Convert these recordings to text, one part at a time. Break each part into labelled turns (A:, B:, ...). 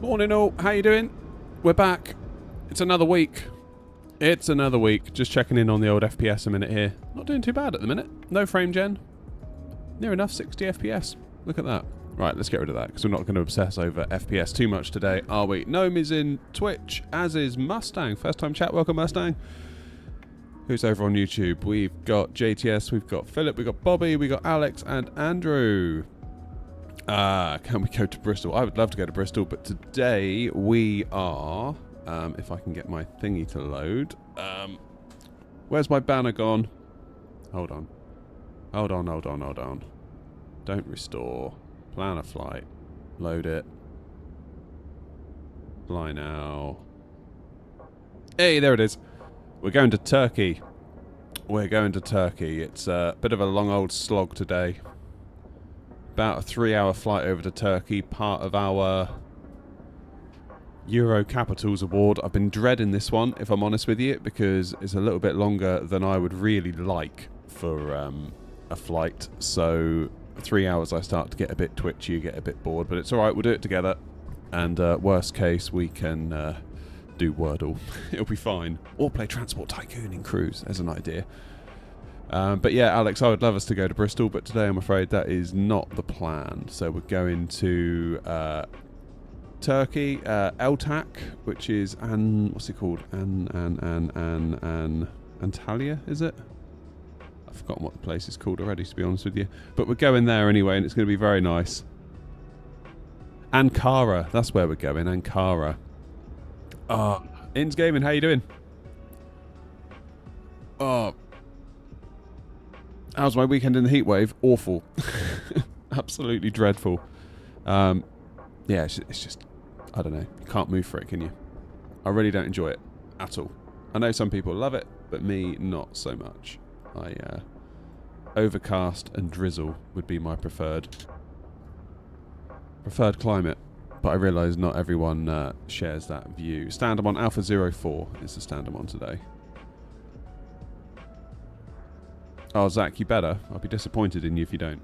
A: Morning all, how you doing? We're back. It's another week. It's another week. Just checking in on the old FPS a minute here. Not doing too bad at the minute. No frame gen. Near enough 60 FPS. Look at that. Right, let's get rid of that because we're not going to obsess over FPS too much today, are we? Gnome is in Twitch, as is Mustang. First time chat, welcome Mustang. Who's over on YouTube? We've got JTS, we've got Philip, we've got Bobby, we've got Alex and Andrew. Can we go to Bristol? I would love to go to Bristol, but today we are, if I can get my thingy to load. Where's my banner gone? Hold on. Hold on. Don't restore. Plan a flight. Load it. Fly now. Hey, there it is. We're going to Turkey. It's a bit of a long old slog today. About a 3-hour flight over to Turkey, part of our Euro Capitals Award. I've been dreading this one, if I'm honest with you, because it's a little bit longer than I would really like for a flight. So 3 hours I start to get a bit twitchy, get a bit bored, but it's alright, we'll do it together. And worst case, we can do Wordle. It'll be fine. Or play Transport Tycoon in Cruise, as an idea. But yeah, Alex, I would love us to go to Bristol, but today I'm afraid that is not the plan. So we're going to Turkey, Eltak, which is, what's it called? Antalya, is it? I've forgotten what the place is called already, to be honest with you. But we're going there anyway, and it's going to be very nice. Ankara, that's where we're going, Ankara. Ins Gaming, how you doing? How's my weekend in the heatwave? Awful. Absolutely dreadful. Yeah, it's just, I don't know. You can't move for it, can you? I really don't enjoy it at all. I know some people love it, but me, not so much. Overcast and drizzle would be my preferred climate, but I realise not everyone shares that view. Stand I'm on Alpha 04 is the stand I'm on today. Oh, Zach, you better. I'll be disappointed in you if you don't.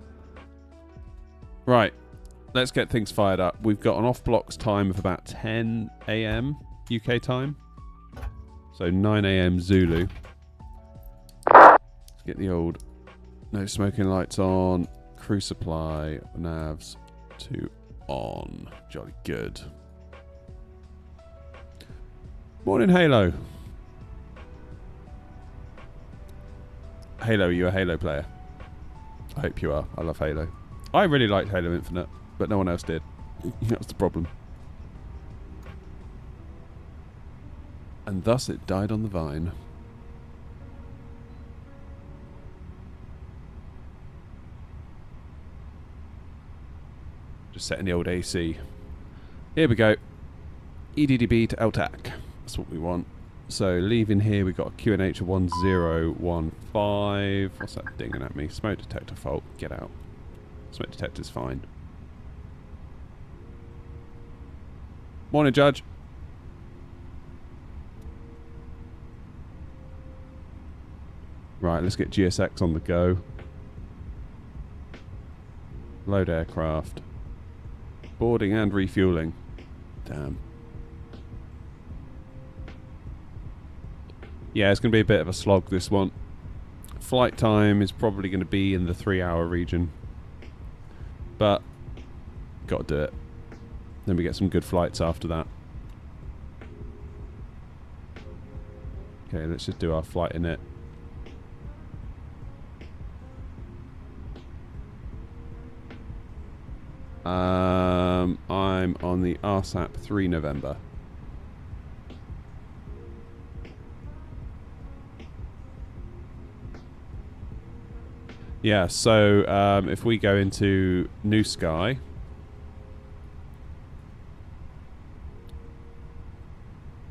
A: Right, let's get things fired up. We've got an off-blocks time of about 10 AM UK time. So 9 AM Zulu. Let's get the old no smoking lights on. Crew supply, navs to on. Jolly good. Morning, Halo. Halo, are you a Halo player? I hope you are. I love Halo. I really liked Halo Infinite, but no one else did. That was the problem. And thus it died on the vine. Just setting the old AC. Here we go. EDDB to LTAC. That's what we want. So leaving here, we've got a QNH of 1015. What's that dinging at me? Smoke detector fault. Get out. Smoke detector's fine. Morning, Judge. Right, let's get GSX on the go. Load aircraft. Boarding and refueling. Damn. Yeah, it's going to be a bit of a slog, this one. Flight time is probably going to be in the 3-hour region. But, got to do it. Then we get some good flights after that. Okay, let's just do our flight in it. I'm on the RSAP 3 November. Yeah, so if we go into New Sky,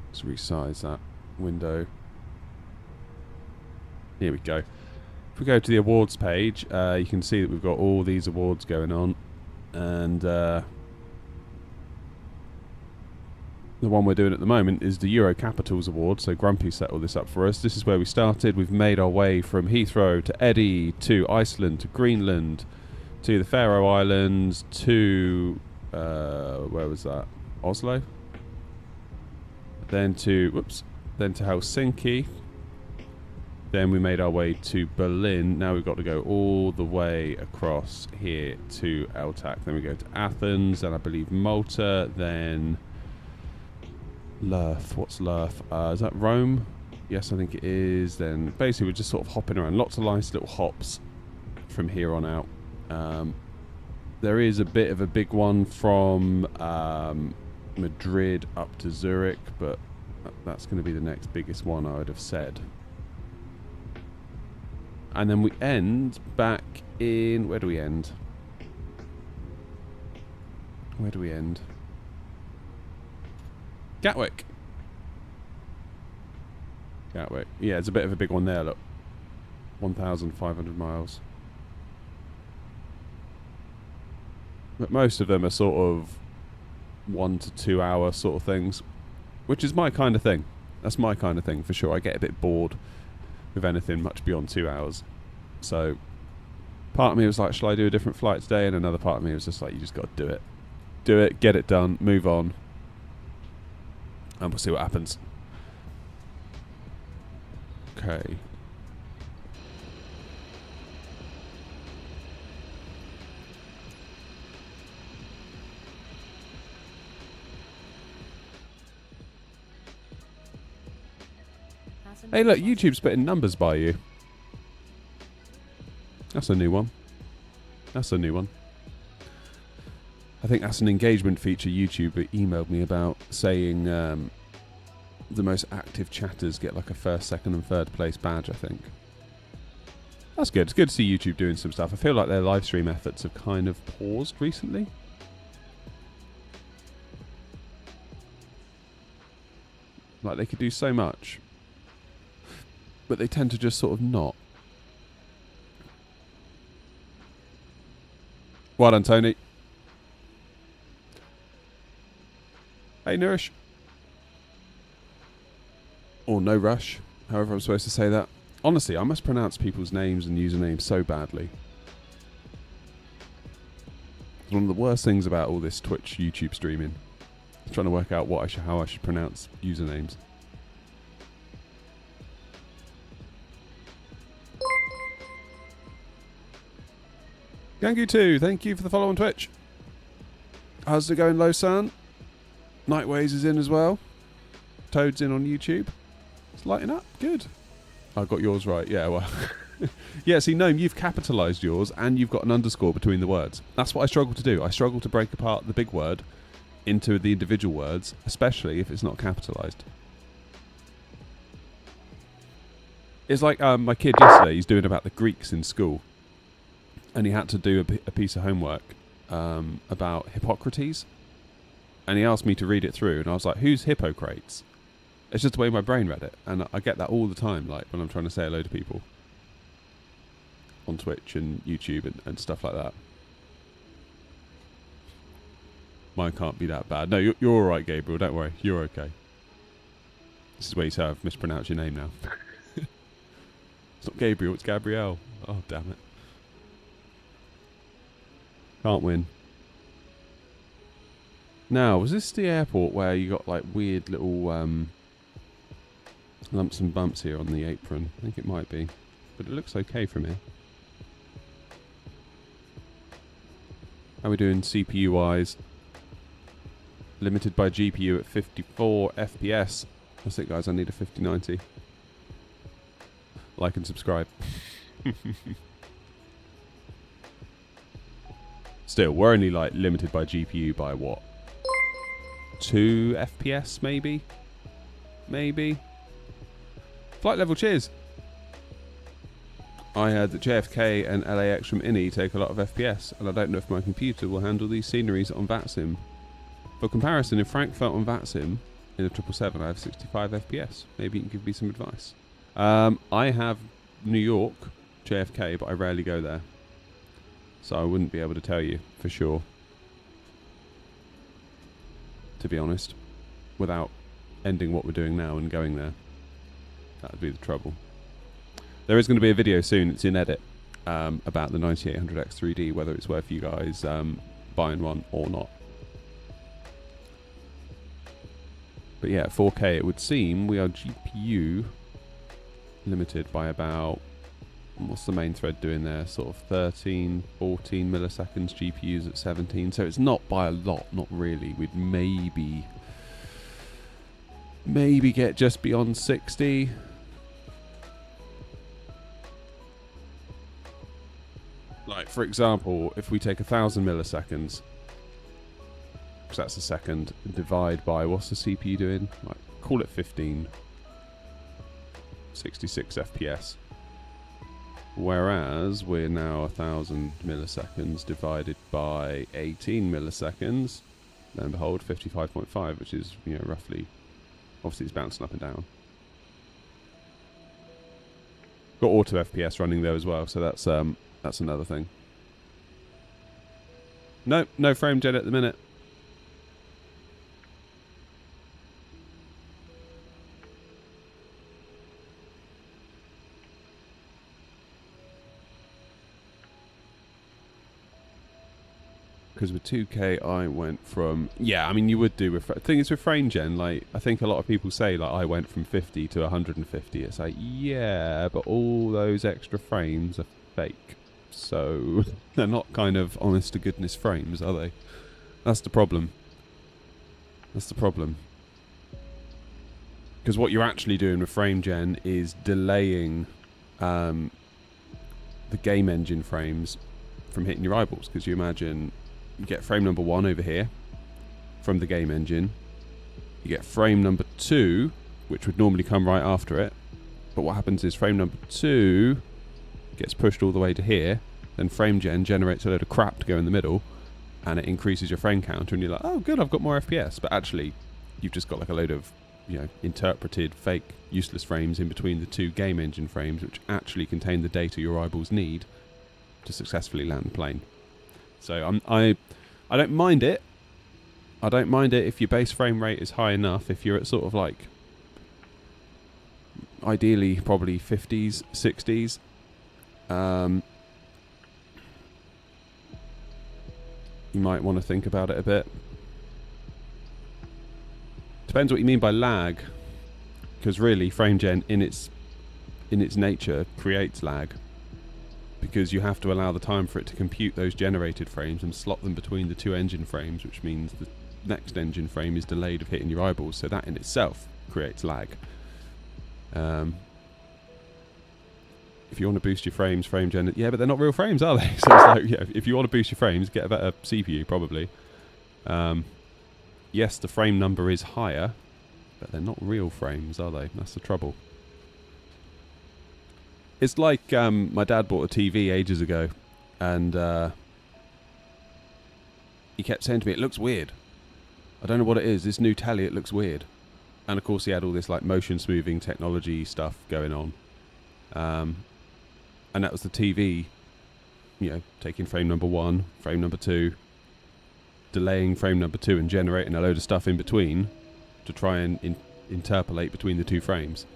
A: let's resize that window. Here we go. If we go to the awards page, you can see that we've got all these awards going on, and the one we're doing at the moment is the Euro Capitals Award, so Grumpy set all this up for us. This is where we started. We've made our way from Heathrow to Eddie to Iceland to Greenland to the Faroe Islands to where was that? Oslo. Then to, whoops, then to Helsinki. Then we made our way to Berlin. Now we've got to go all the way across here to Eltac. Then we go to Athens, and I believe Malta, then Lerf. What's Lerf? Is that Rome? Yes, I think it is. Then basically we're just sort of hopping around. Lots of nice little hops from here on out. There is a bit of a big one from Madrid up to Zurich, but that's going to be the next biggest one, I would have said. And then we end back in... Where do we end? Where do we end? Gatwick. Gatwick. Yeah, it's a bit of a big one there, look. 1,500 miles. But most of them are sort of 1 to 2 hour sort of things, which is my kind of thing. That's my kind of thing, for sure. I get a bit bored with anything much beyond 2 hours. So part of me was like, shall I do a different flight today? And another part of me was just like, you just got to do it. Do it, get it done, move on. And we'll see what happens. Okay. Hey look, YouTube's putting numbers by you. That's a new one. That's a new one. I think that's an engagement feature YouTube emailed me about, saying the most active chatters get like a first, second and third place badge, I think. That's good. It's good to see YouTube doing some stuff. I feel like their live stream efforts have kind of paused recently. Like they could do so much, but they tend to just sort of not. Well done, Tony. Hey, Nourish. Or No Rush, however I'm supposed to say that. Honestly, I must pronounce people's names and usernames so badly. It's one of the worst things about all this Twitch, YouTube streaming. I'm trying to work out how I should pronounce usernames. Gangu2, thank you for the follow on Twitch. How's it going, Lo-san? Nightways is in as well. Toad's in on YouTube. It's lighting up. Good. I got yours right. Yeah, well. Yeah, see, Gnome, you've capitalised yours and you've got an underscore between the words. That's what I struggle to do. I struggle to break apart the big word into the individual words, especially if it's not capitalised. It's like my kid yesterday, he's doing about the Greeks in school. And he had to do a piece of homework about Hippocrates. And he asked me to read it through. And I was like, who's Hippocrates? It's just the way my brain read it. And I get that all the time, like when I'm trying to say hello to people. On Twitch and YouTube and stuff like that. Mine can't be that bad. No, you're all right, Gabriel. Don't worry. You're okay. This is where you say I've mispronounced your name now. It's not Gabriel, it's Gabrielle. Oh, damn it. Can't win. Now, was this the airport where you got like weird little lumps and bumps here on the apron? I think it might be. But it looks okay from here. How are we doing CPU wise? Limited by GPU at 54 FPS. That's it, guys. I need a 5090. Like and subscribe. Still, we're only like limited by GPU by what? 2 FPS maybe? Maybe? Flight level, cheers! I heard that JFK and LAX from INI take a lot of FPS, and I don't know if my computer will handle these sceneries on VATSIM. For comparison, in Frankfurt on VATSIM, in a 777, I have 65 FPS. Maybe you can give me some advice. I have New York, JFK, but I rarely go there. So I wouldn't be able to tell you for sure. To be honest. Without ending what we're doing now and going there. That would be the trouble. There is going to be a video soon, it's in edit, about the 9800X 3D, whether it's worth you guys buying one or not. But yeah, at 4K it would seem we are GPU limited by about, what's the main thread doing there? Sort of 13, 14 milliseconds, GPUs at 17. So it's not by a lot, not really. We'd maybe get just beyond 60. Like, for example, if we take 1,000 milliseconds, because that's a second, and divide by, what's the CPU doing? Like, call it 15. 66 FPS. Whereas we're now 1,000 milliseconds divided by 18 milliseconds, lo and behold, 55.5, which is, you know, roughly, obviously it's bouncing up and down. Got auto FPS running though as well, so that's another thing. Nope, no frame gen at the minute. Because with 2K I went from, yeah, I mean you would do with, the thing is with frame gen, like I think a lot of people say like I went from 50 to 150. It's like, yeah, but all those extra frames are fake, so they're not kind of honest to goodness frames, are they? That's the problem. That's the problem. Because what you're actually doing with frame gen is delaying the game engine frames from hitting your eyeballs. Because you imagine you get frame number 1 over here from the game engine. You get frame number 2, which would normally come right after it. But what happens is frame number 2 gets pushed all the way to here. Then frame gen generates a load of crap to go in the middle, and it increases your frame counter. And you're like, oh, good, I've got more FPS. But actually, you've just got like a load of, you know, interpreted, fake, useless frames in between the 2 game engine frames, which actually contain the data your eyeballs need to successfully land the plane. So I don't mind it. I don't mind it if your base frame rate is high enough. If you're at sort of like, ideally probably 50s, 60s. You might want to think about it a bit. Depends what you mean by lag, because really frame gen in its nature creates lag. Because you have to allow the time for it to compute those generated frames and slot them between the 2 engine frames, which means the next engine frame is delayed of hitting your eyeballs, so that in itself creates lag. If you want to boost your frames, frame gen, yeah, but they're not real frames, are they? So it's like, yeah, if you want to boost your frames, get a better CPU, probably. Yes, the frame number is higher, but they're not real frames, are they? That's the trouble. It's like my dad bought a TV ages ago, and he kept saying to me, it looks weird. I don't know what it is. This new telly, it looks weird. And of course he had all this like motion smoothing technology stuff going on. And that was the TV, you know, taking frame number 1, frame number 2, delaying frame number 2 and generating a load of stuff in between to try and interpolate between the 2 frames.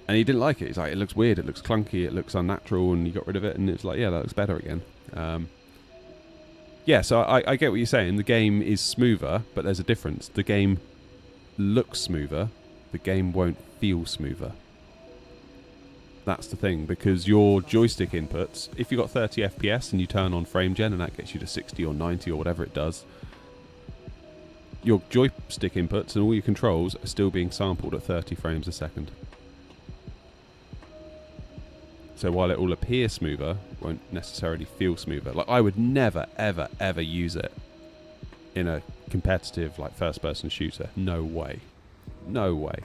A: And he didn't like it. He's like, it looks weird, it looks clunky, it looks unnatural, and he got rid of it, and it's like, yeah, that looks better again. Yeah, so I get what you're saying. The game is smoother, but there's a difference. The game looks smoother, the game won't feel smoother. That's the thing, because your joystick inputs, if you've got 30 FPS and you turn on frame gen and that gets you to 60 or 90 or whatever it does, your joystick inputs and all your controls are still being sampled at 30 frames a second. So while it will appear smoother, it won't necessarily feel smoother. Like, I would never, ever, ever use it in a competitive, like, first-person shooter. No way. No way.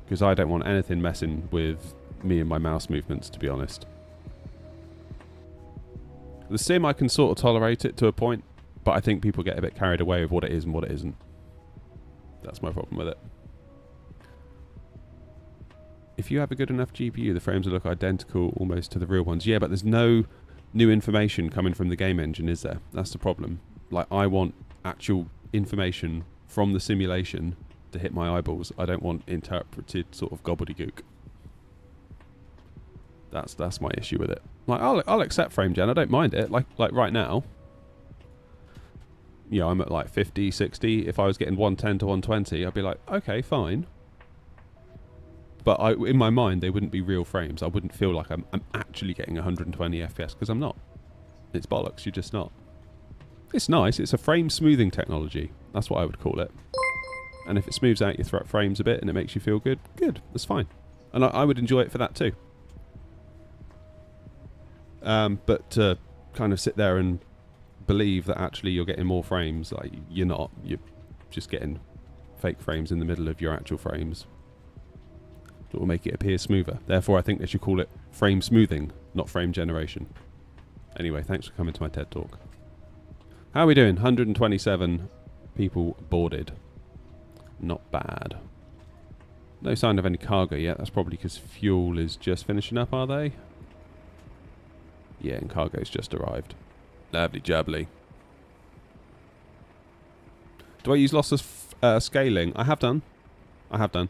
A: Because I don't want anything messing with me and my mouse movements, to be honest. The sim, I can sort of tolerate it to a point, but I think people get a bit carried away with what it is and what it isn't. That's my problem with it. If you have a good enough GPU, the frames will look identical almost to the real ones. Yeah, but there's no new information coming from the game engine, is there? That's the problem. Like, I want actual information from the simulation to hit my eyeballs. I don't want interpreted sort of gobbledygook. That's my issue with it. Like, I'll accept frame gen. I don't mind it. Like right now, you know, I'm at like 50, 60. If I was getting 110 to 120, I'd be like, okay, fine. But in my mind, they wouldn't be real frames. I wouldn't feel like I'm actually getting 120 FPS because I'm not. It's bollocks. You're just not. It's nice. It's a frame smoothing technology. That's what I would call it. And if it smooths out your frames a bit and it makes you feel good, good. That's fine. And I would enjoy it for that too. But to kind of sit there and believe that actually you're getting more frames, like you're not. You're just getting fake frames in the middle of your actual frames. That will make it appear smoother. Therefore, I think they should call it frame smoothing, not frame generation. Anyway, thanks for coming to my TED Talk. How are we doing? 127 people boarded. Not bad. No sign of any cargo yet. That's probably because fuel is just finishing up, are they? Yeah, and cargo's just arrived. Lovely jubbly. Do I use lossless scaling? I have done. I have done.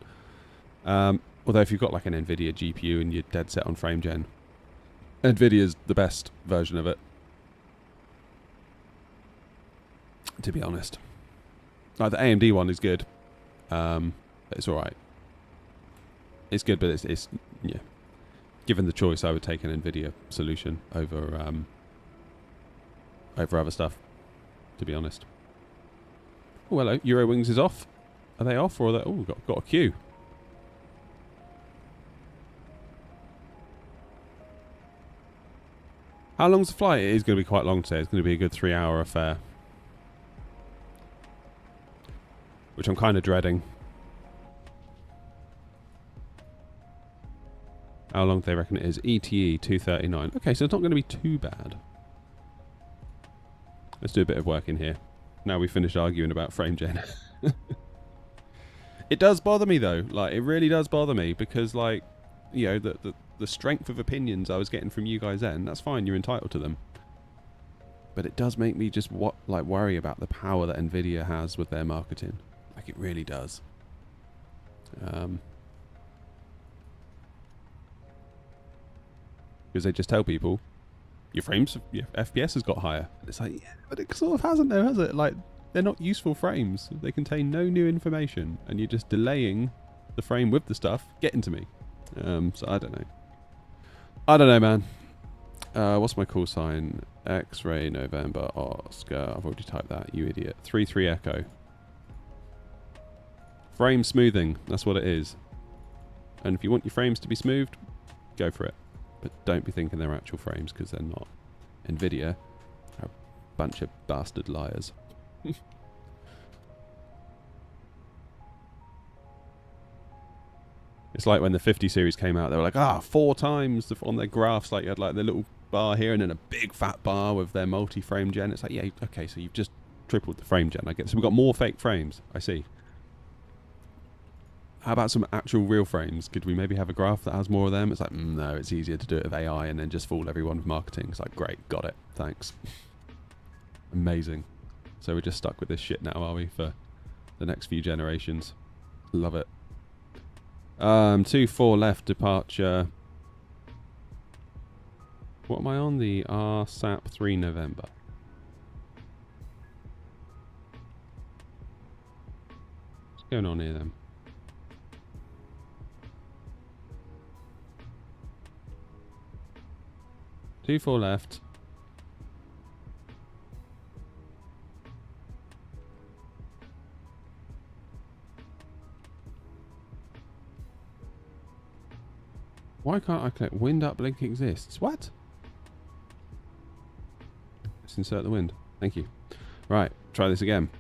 A: Although if you've got like an NVIDIA GPU and you're dead set on frame gen, NVIDIA's the best version of it. To be honest. Like the AMD one is good. It's alright. It's good, but it's yeah. Given the choice, I would take an NVIDIA solution over other stuff, to be honest. Oh, hello. Eurowings is off. Are they off or are they... Oh, got a queue. How long's the flight? It is going to be quite long today. It's going to be a good 3-hour affair. Which I'm kind of dreading. How long do they reckon it is? ETE 239. Okay, so it's not going to be too bad. Let's do a bit of work in here. Now we finished arguing about frame gen. It does bother me though. Like, it really does bother me because, like, you know, the strength of opinions I was getting from you guys then, that's fine, you're entitled to them. But it does make me just worry about the power that NVIDIA has with their marketing. Like, it really does. Because they just tell people, your FPS has got higher. It's like, yeah, but it sort of hasn't though, has it? Like, they're not useful frames. They contain no new information, and you're just delaying the frame with the stuff getting to me. So I don't know. I don't know, man. What's my call sign? X-ray November Oscar. I've already typed that, you idiot. 3-3 Echo. Frame smoothing. That's what it is. And if you want your frames to be smoothed, go for it. But don't be thinking they're actual frames, because they're not. NVIDIA are a bunch of bastard liars. It's like when the 50 series came out, they were like, 4 times on their graphs, like you had like the little bar here and then a big fat bar with their multi-frame gen. It's like, yeah, okay, so you've just tripled the frame gen, I guess. So we've got more fake frames, I see. How about some actual real frames? Could we maybe have a graph that has more of them? It's like, no, it's easier to do it with AI and then just fool everyone with marketing. It's like, great, got it, thanks. Amazing. So we're just stuck with this shit now, are we, for the next few generations? Love it. 2-4 left departure. What am I on? The RSAP 3 November. What's going on here then? Two, 4 left. Why can't I click wind uplink exists? What? Let's insert the wind. Thank you. Right, try this again.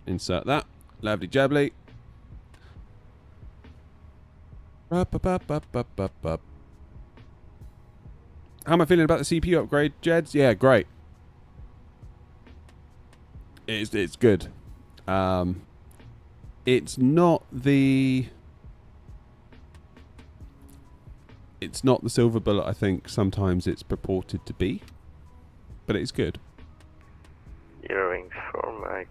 A: Insert that. Lovely jubbly. How am I feeling about the CPU upgrade, Jeds? Yeah, great. It's good. It's not the silver bullet I think sometimes it's purported to be, but it's good.
B: Eurowings for Mike.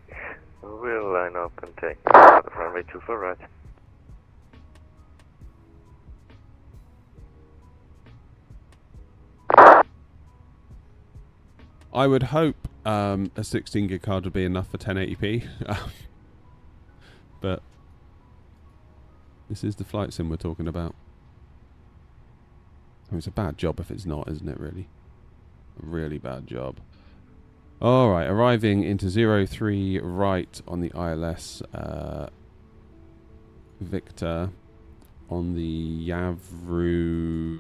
B: We'll line up and take the runway 24 right.
A: I would hope a 16 gig card would be enough for 1080p. But this is the flight sim we're talking about. I mean, it's a bad job if it's not, isn't it, really? A really bad job. Alright, arriving into 03 right on the ILS Victor on the Yavru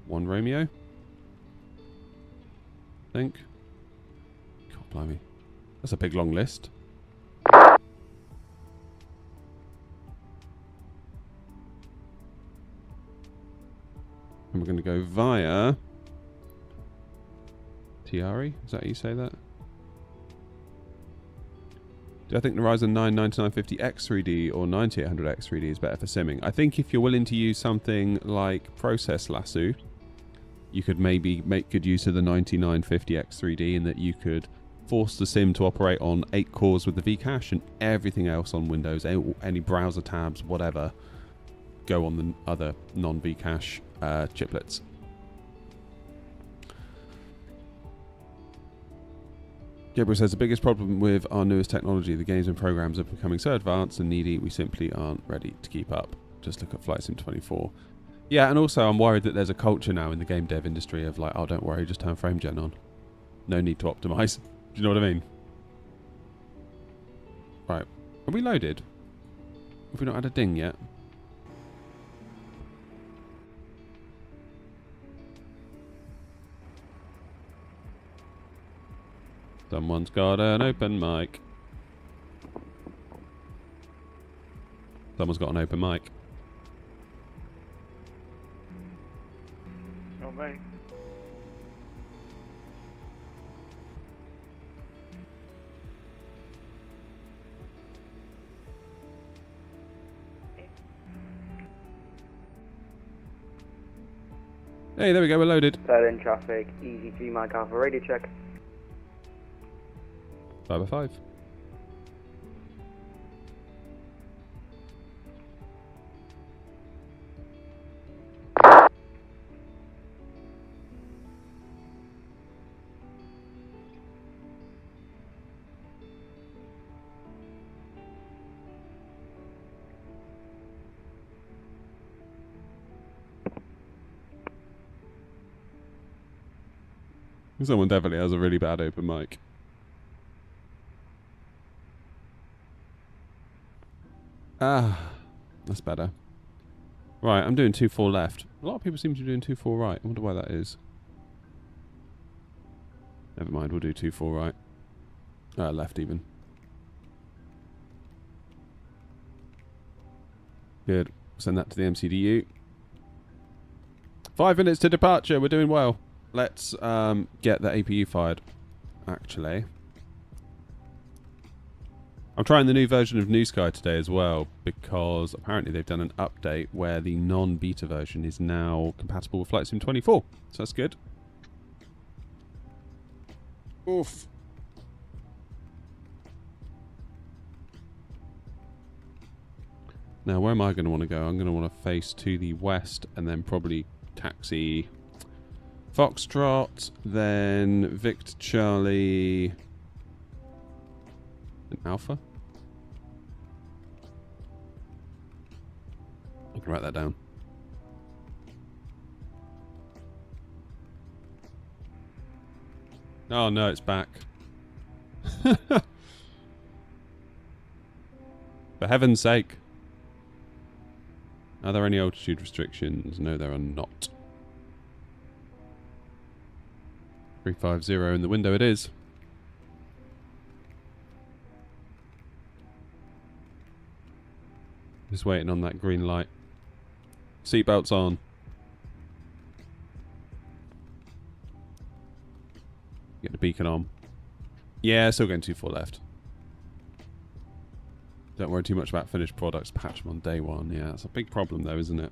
A: 1 Romeo, I think. God blimey. That's a big long list. And we're going to go via Tiari. Is that how you say that? Do I think the Ryzen 9 9950X3D or 9800X3D is better for simming? I think if you're willing to use something like Process Lasso, you could maybe make good use of the 9950X3D in that you could force the sim to operate on 8 cores with the Vcache and everything else on Windows, any browser tabs, whatever, go on the other non-Vcache chiplets. Gabriel says the biggest problem with our newest technology, the games and programs are becoming so advanced and needy, we simply aren't ready to keep up. Just look at Flight Sim 24. Yeah, and also I'm worried that there's a culture now in the game dev industry of like, oh, don't worry, just turn frame gen on. No need to optimize. Do you know what I mean? Right. Are we loaded? Have we not had a ding yet? Someone's got an open mic. Someone's got an open mic.
B: Oh, mate.
A: Hey, there we go, we're loaded.
C: Third in traffic, easy G Mike Alpha, radio check.
A: 5/5. Someone definitely has a really bad open mic. Ah, that's better. Right, I'm doing 2-4 left. A lot of people seem to be doing 2-4 right. I wonder why that is. Never mind, we'll do 2-4 right. Left even. Good. Send that to the MCDU. 5 minutes to departure. We're doing well. Let's get the APU fired, actually. I'm trying the new version of New Sky today as well, because apparently they've done an update where the non-beta version is now compatible with Flight Sim 24. So that's good. Oof. Now, where am I going to want to go? I'm going to want to face to the west and then probably taxi Foxtrot, then Victor Charlie, and Alpha. I can write that down. Oh no, it's back. For heaven's sake. Are there any altitude restrictions? No, there are not. 350 in the window it is. Just waiting on that green light. Seatbelts on. Get the beacon on. Yeah, still going 2-4 left. Don't worry too much about finished products. Patch them on day one. Yeah, that's a big problem though, isn't it?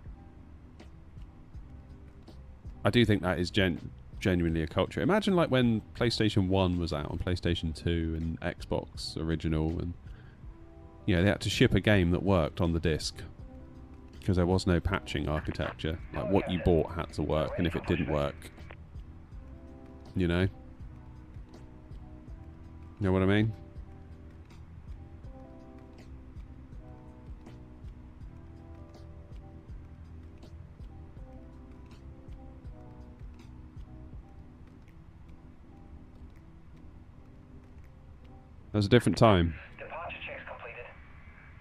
A: I do think that is genuinely a culture. Imagine like when PlayStation 1 was out on PlayStation 2 and Xbox original, and you know, they had to ship a game that worked on the disc because there was no patching architecture. Like what you bought had to work, and if it didn't work, you know. You know what I mean? That was a different time.
D: Departure checks completed.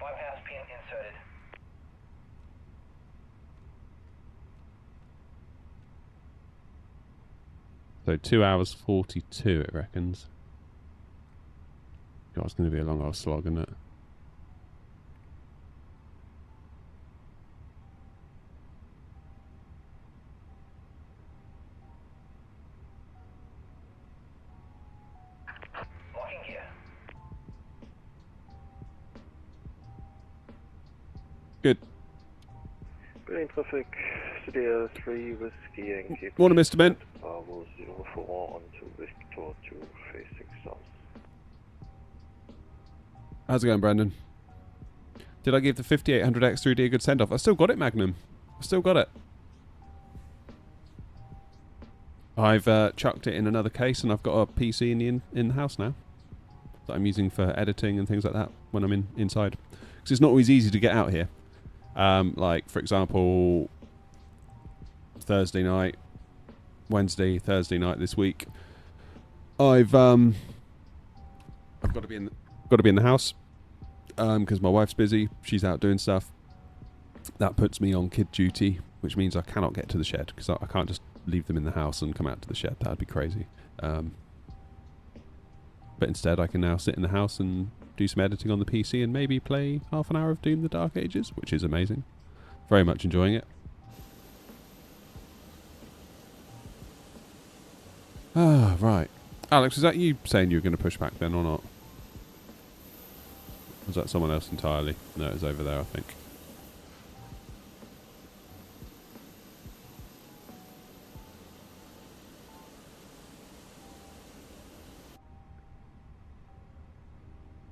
D: Bypass pin inserted.
A: So 2 hours 42, it reckons. God, it's going to be a long old slog, isn't it?
D: Locking gear.
A: Good.
B: Berlin traffic, CDR 3 Whiskey Yankee.
A: Morning, Mr. Ben.
B: Bravo 04 on to Victor 2 facing south.
A: How's it going, Brandon? Did I give the 5800X3D a good send-off? I still got it, Magnum. I still got it. I've chucked it in another case, and I've got a PC in the house now that I'm using for editing and things like that when I'm inside. Because it's not always easy to get out here. Like, for example, Thursday night, Wednesday, Thursday night this week, I've got to be in the house because my wife's busy. She's out doing stuff. That puts me on kid duty, which means I cannot get to the shed because I can't just leave them in the house and come out to the shed. That'd be crazy. But instead, I can now sit in the house and do some editing on the PC and maybe play half an hour of Doom: The Dark Ages, which is amazing. Very much enjoying it. Ah, right. Alex, is that you saying you were going to push back then or not? Was that someone else entirely? No, it was over there, I think.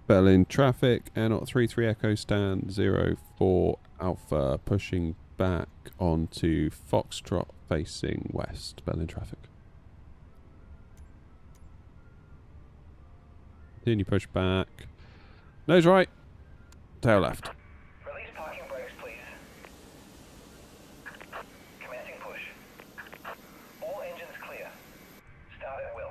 A: Berlin traffic, Air 33 Echo stand 04 Alpha pushing back onto Foxtrot facing west. Berlin traffic. Then you push back. Nose right. Tail left.
D: Release parking brakes, please. Commencing push. All engines clear. Start at will.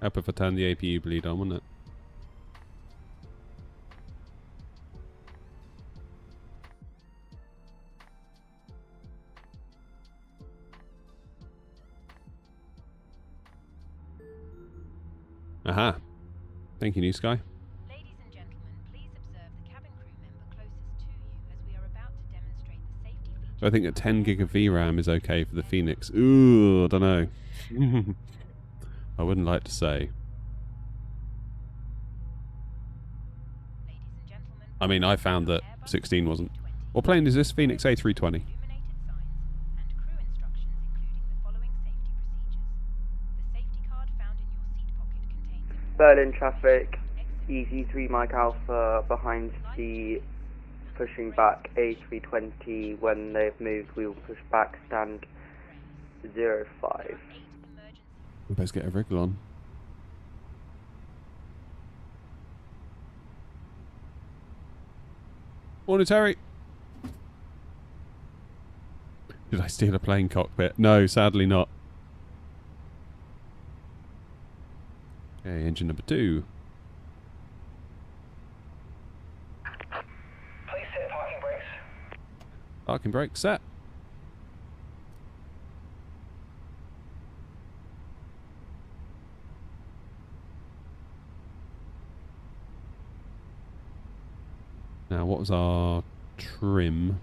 A: Help if I turn the APU bleed on, wouldn't it? Aha. Thank you, New Sky.
E: Ladies and gentlemen, please observe the cabin crew member closest to you as we are about to demonstrate the safety features.
A: So I think a 10 gig of VRAM is okay for the Phoenix. Ooh, I don't know. I wouldn't like to say.
E: Ladies and gentlemen,
A: I mean, I found that 16 wasn't. What plane is this? Phoenix A320.
E: illuminated signs and crew instructions including the following safety procedures. The safety card found in your seat pocket contains
C: Berlin traffic, EZ3 Mike Alpha behind the pushing back A320. When they've moved, we will push back stand 05.
E: 8 emergency.
A: We best get a wriggle on. Morning, Terry. Did I steal a plane cockpit? No, sadly not. Okay, engine number 2.
D: Please set parking brakes.
A: Parking brake set. Now, what was our trim?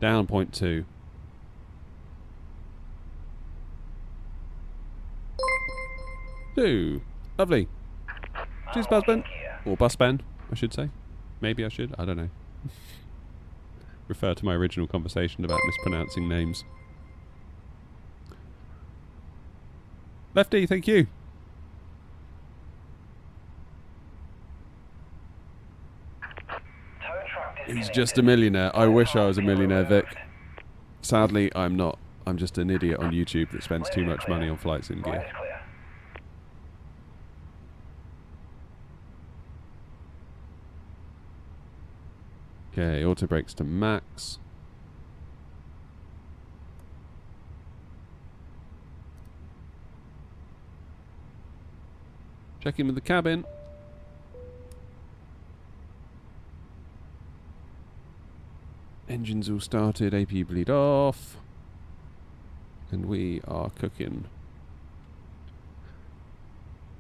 A: Down 0.2. Blue. Lovely. Cheers, Busben. Or Busben, I should say. Maybe I should. I don't know. Refer to my original conversation about mispronouncing names. Lefty, thank you. He's just a millionaire. I wish I was a millionaire, Vic. Sadly, I'm not. I'm just an idiot on YouTube that spends too much money on flight sim gear. Okay, auto brakes to max. Checking with the cabin. Engines all started, AP bleed off. And we are cooking.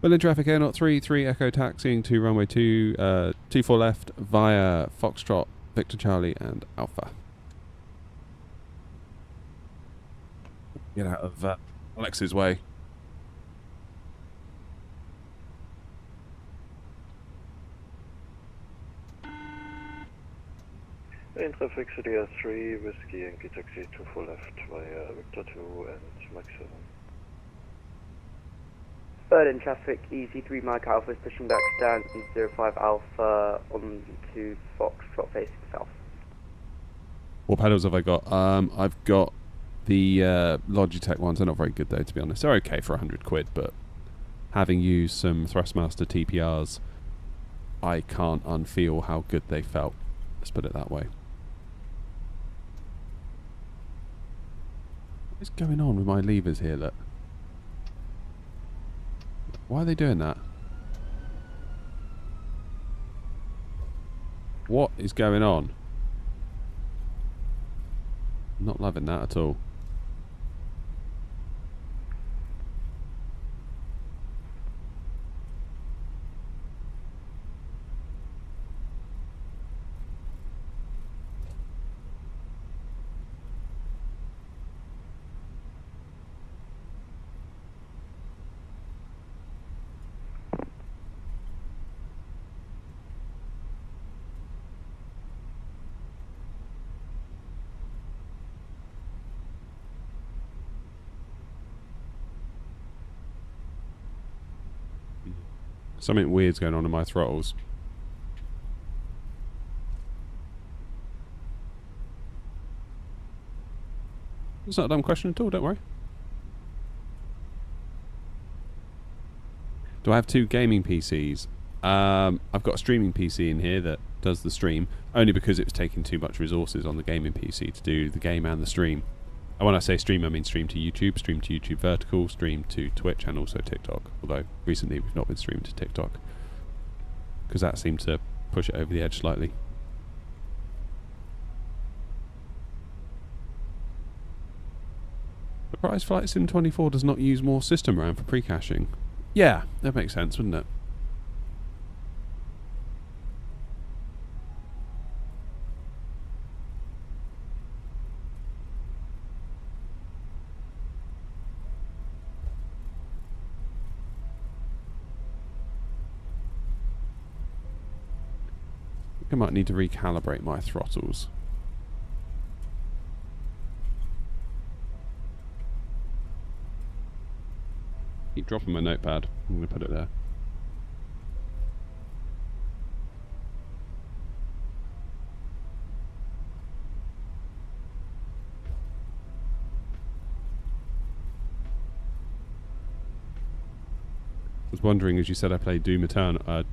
A: Berlin traffic Air Not 3 Echo taxiing to runway 24 left via Foxtrot, Victor Charlie and Alpha. Get out of Alex's way.
B: In traffic CDR 3, Whiskey Yankee taxi 24 left via Victor 2 and Mike 7.
C: Berlin traffic, Easy 3 Mike Alpha is pushing back stand 05 Alpha onto Foxtrot facing south.
A: What pedals have I got? I've got the Logitech ones. They're not very good though, to be honest. They're okay for 100 quid, but having used some Thrustmaster TPRs, I can't unfeel how good they felt. Let's put it that way. What is going on with my levers here, look? Why are they doing that? What is going on? I'm not loving that at all. Something weird's going on in my throttles. It's not a dumb question at all, don't worry. Do I have two gaming PCs? I've got a streaming PC in here that does the stream, only because it was taking too much resources on the gaming PC to do the game and the stream. And when I say stream, I mean stream to YouTube vertical, stream to Twitch and also TikTok. Although recently we've not been streaming to TikTok, because that seemed to push it over the edge slightly. Surprised Flight Sim 24 does not use more system RAM for pre-caching. Yeah, that makes sense, wouldn't it? I might need to recalibrate my throttles. Keep dropping my notepad. I'm going to put it there. I was wondering, as you said, I played Doom Eternal.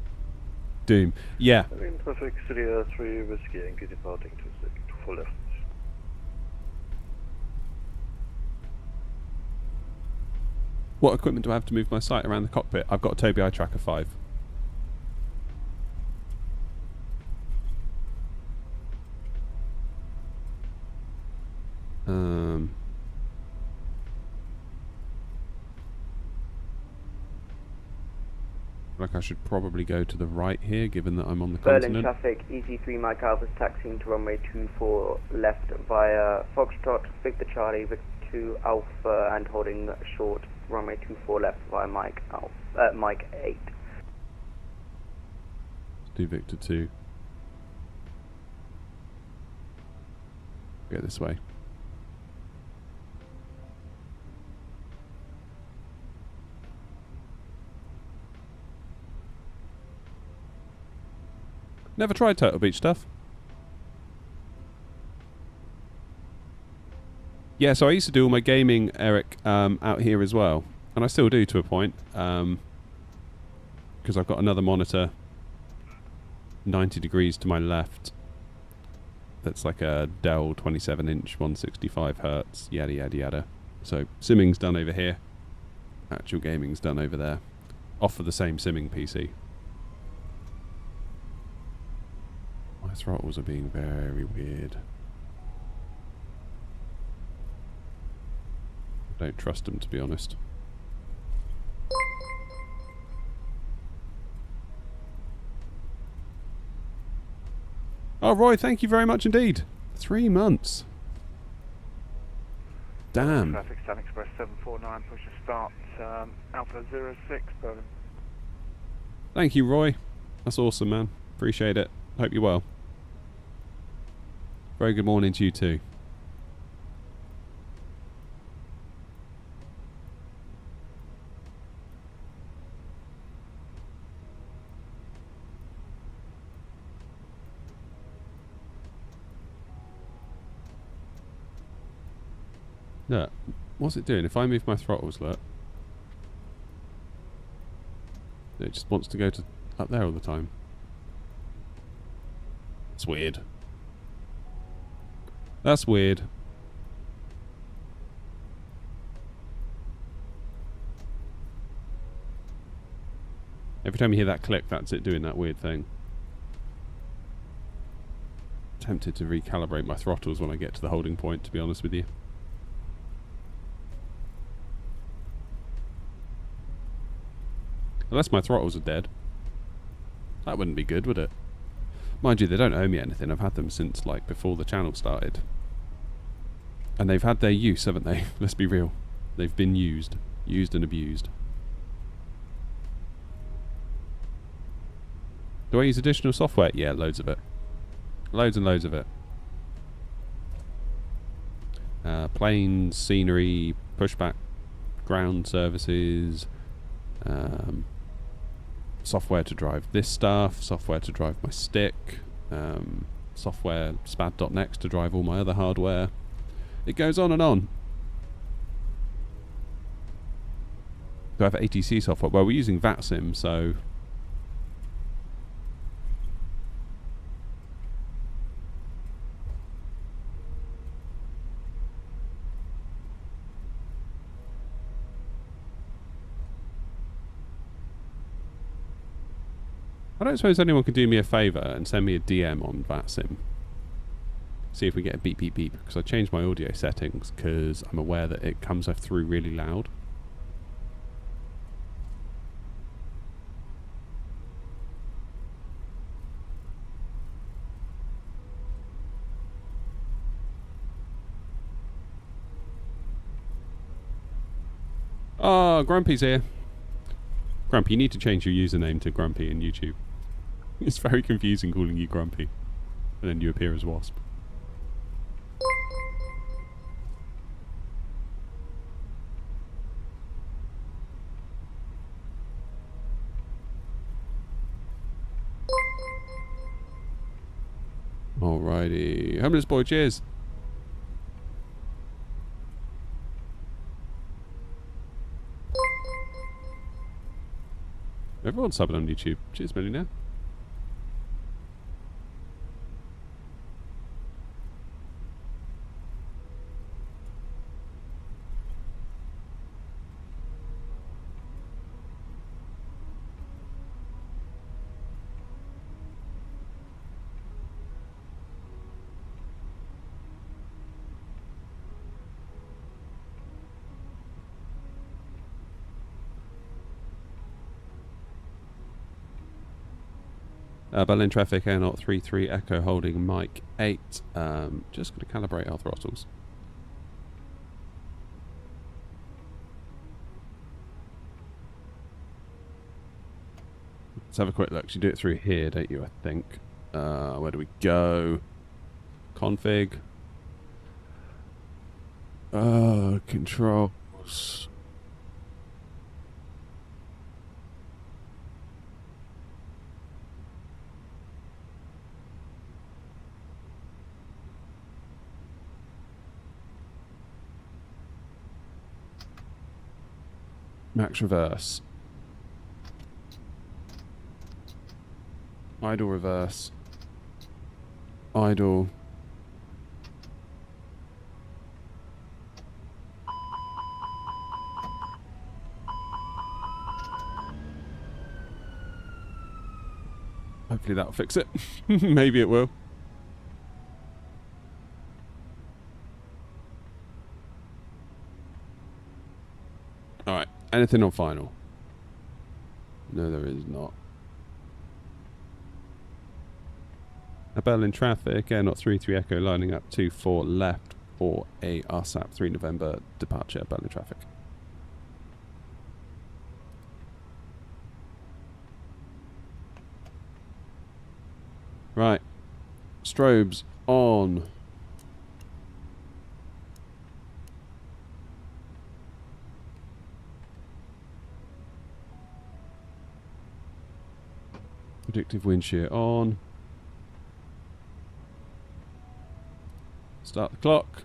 A: Doom. Yeah.
B: In traffic CDR 3, Whiskey Yankee departing to 24 left.
A: What equipment do I have to move my sight around the cockpit? I've got a Tobii Eye Tracker 5. Like I should probably go to the right here, given that I'm on the
C: Berlin
A: continent.
C: traffic, Easy 3 Mike Alpha is taxiing to runway 24 left via Foxtrot, Victor Charlie, Victor 2 Alpha, and holding short runway 24 left via Mike 8.
A: Let's do Victor 2. Go this way. Never tried Turtle Beach stuff. Yeah, so I used to do all my gaming, Eric, out here as well. And I still do to a point. Because I've got another monitor 90 degrees to my left. That's like a Dell 27-inch 165 hertz, yada yada yada. So simming's done over here. Actual gaming's done over there. Off of the same simming PC. My throttles are being very weird. Don't trust them, to be honest. Oh, Roy, thank you very much indeed. 3 months. Damn.
F: Traffic Sun Express 749, push a start, Alpha 06, Berlin.
A: Thank you, Roy. That's awesome, man. Appreciate it. Hope you're well. Very good morning to you too. Look, what's it doing? If I move my throttles, look. It just wants to go to up there all the time. It's weird. That's weird. Every time you hear that click, that's it doing that weird thing. Tempted to recalibrate my throttles when I get to the holding point, to be honest with you. Unless my throttles are dead. That wouldn't be good, would it? Mind you, they don't owe me anything. I've had them since, like, before the channel started. And they've had their use, haven't they? Let's be real. They've been used. Used and abused. Do I use additional software? Yeah, loads of it. Loads and loads of it. Planes, scenery, pushback, ground services, software to drive this stuff, software to drive my stick, software spad.next to drive all my other hardware. It goes on and on. Do I have ATC software? Well, we're using VATSIM, so... I don't suppose anyone could do me a favour and send me a DM on VATSIM. See if we get a beep beep beep, because I changed my audio settings because I'm aware that it comes through really loud. Oh, Grumpy's here. Grumpy, you need to change your username to Grumpy in YouTube. It's very confusing calling you Grumpy. And then you appear as Wasp. Alrighty. Homeless boy, cheers. Everyone's subbing on YouTube. Cheers, millionaire. Berlin traffic, Air 033 Echo holding Mike 8. Just going to calibrate our throttles. Let's have a quick look. You do it through here, don't you, I think? Where do we go? Config. Controls. Max reverse. Idle reverse. Idle. Hopefully that'll fix it. Maybe it will. Alright, anything on final? No, there is not. A Berlin traffic, Air Not 33 Echo lining up 24 left for a RSAP 3 November departure, Berlin traffic. Right, strobes on. Predictive wind shear on. Start the clock.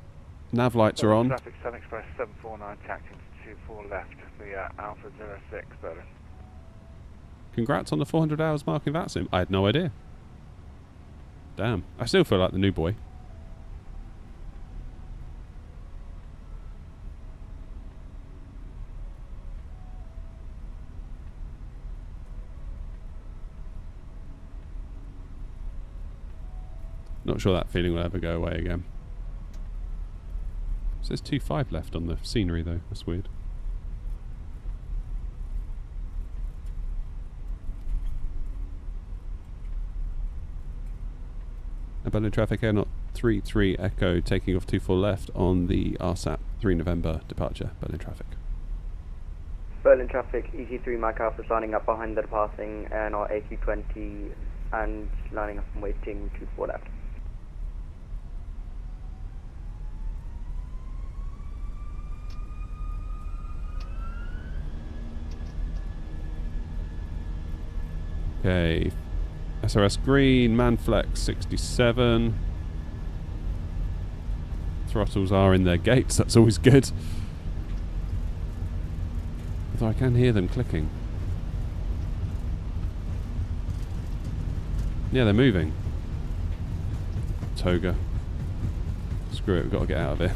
A: Nav lights are on.
F: Traffic Sun Express 749 tacked into 24 left via Alpha 06 Berlin.
A: Congrats on the 400 hours mark in that sim. I had no idea. Damn. I still feel like the new boy. Not sure that feeling will ever go away again. It says 2.5 left on the scenery though. That's weird. Berlin traffic, Air Not 33 Echo taking off 24 left on the RSAP 3 November departure. Berlin traffic.
C: Berlin traffic, EC3 Mike Alpha lining up behind the departing Air Not A320 and lining up and waiting 24 left.
A: Okay, SRS green, Manflex 67. Throttles are in their gates, that's always good. Although I can hear them clicking. Yeah, they're moving. Toga. Screw it, we've got to get out of here.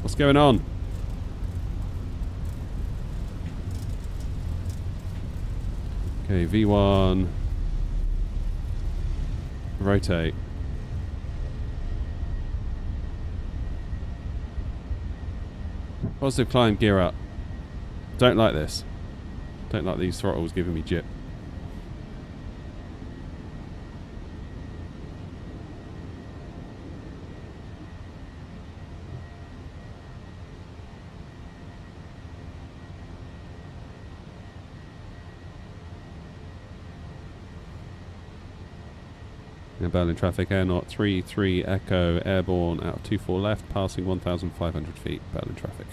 A: What's going on? Okay, V1. Rotate. Positive climb, gear up. Don't like this. Don't like these throttles giving me jip. Berlin traffic, Air Not 33 Echo, airborne out of 24 left, passing 1,500 feet, Berlin traffic.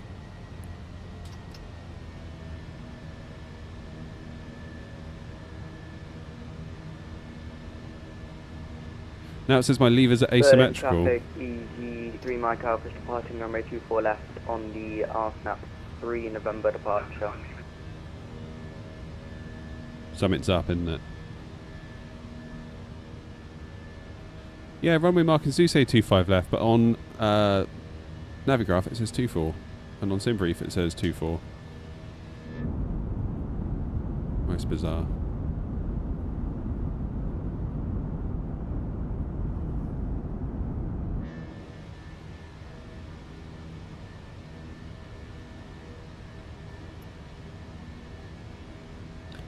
A: Now it says my levers are asymmetrical.
C: Berlin traffic, EZ3 Mike Alpha departing runway 24 left on the RSNAP 3 November departure.
A: Something's up, isn't it? Yeah, runway markings do say 25 left, but on Navigraph it says 24, and on SimBrief it says 24. Most bizarre.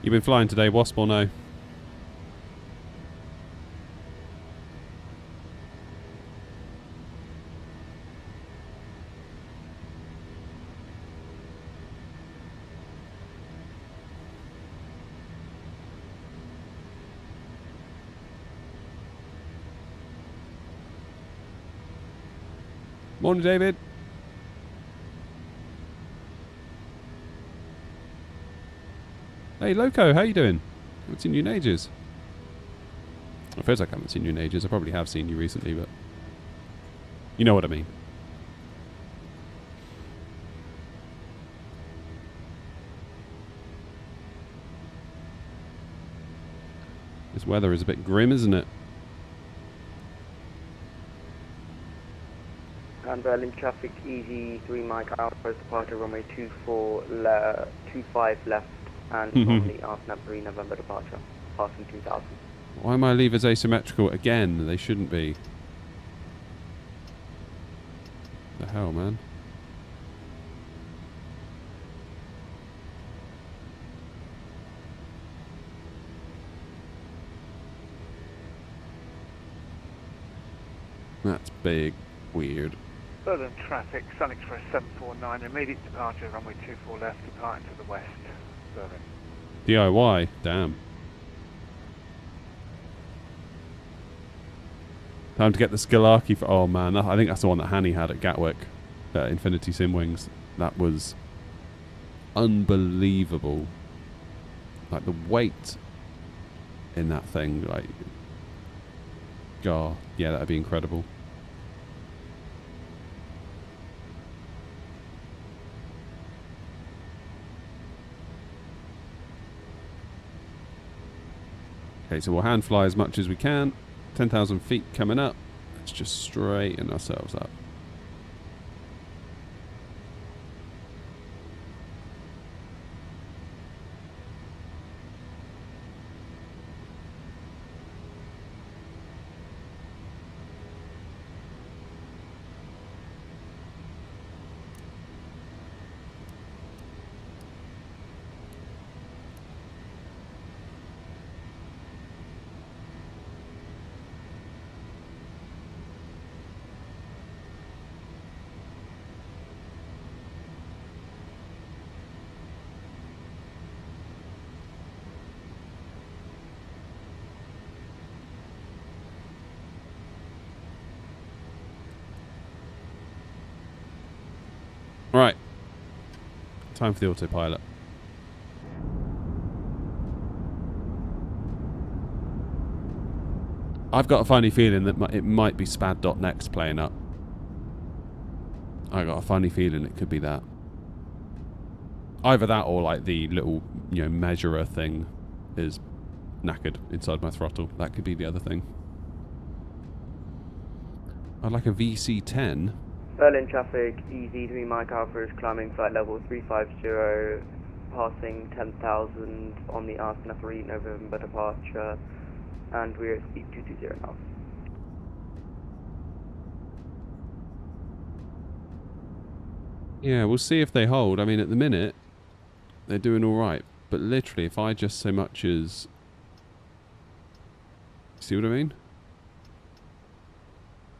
A: You've been flying today, Wasp or no? Morning, David. Hey, Loco, how you doing? Haven't seen you in ages. It feels like I haven't seen you in ages. I probably have seen you recently, but you know what I mean. This weather is a bit grim, isn't it?
C: And Berlin traffic, easy 3 Mike Alpha, departure runway 25 left, and on the ARSNAP 3 November departure, passing 2000.
A: Why are my levers asymmetrical again? They shouldn't be. The hell, man? That's big. Weird.
F: Berlin traffic, Sun Express 749, immediate departure, runway 24 left, departing to the west. Berlin.
A: DIY. Damn. Time to get the Skalaki for... Oh, man. I think that's the one that Hanny had at Gatwick. Infinity Simwings. That was unbelievable. Like, the weight in that thing. Like... God. Yeah, that'd be incredible. Okay, so we'll hand fly as much as we can. 10,000 feet coming up. Let's just straighten ourselves up. Right. Time for the autopilot. I've got a funny feeling that it might be spad.next playing up. I got a funny feeling it could be that. Either that or like the little, measurer thing is knackered inside my throttle. That could be the other thing. I'd like a VC10.
C: Berlin traffic, easy 3 Mike Alpha is climbing flight level 350, passing 10,000 on the ARSNAP 3 November departure, and we're at speed 220 now.
A: Yeah, we'll see if they hold. I mean, at the minute, they're doing alright. But literally, if I just so much as... See what I mean?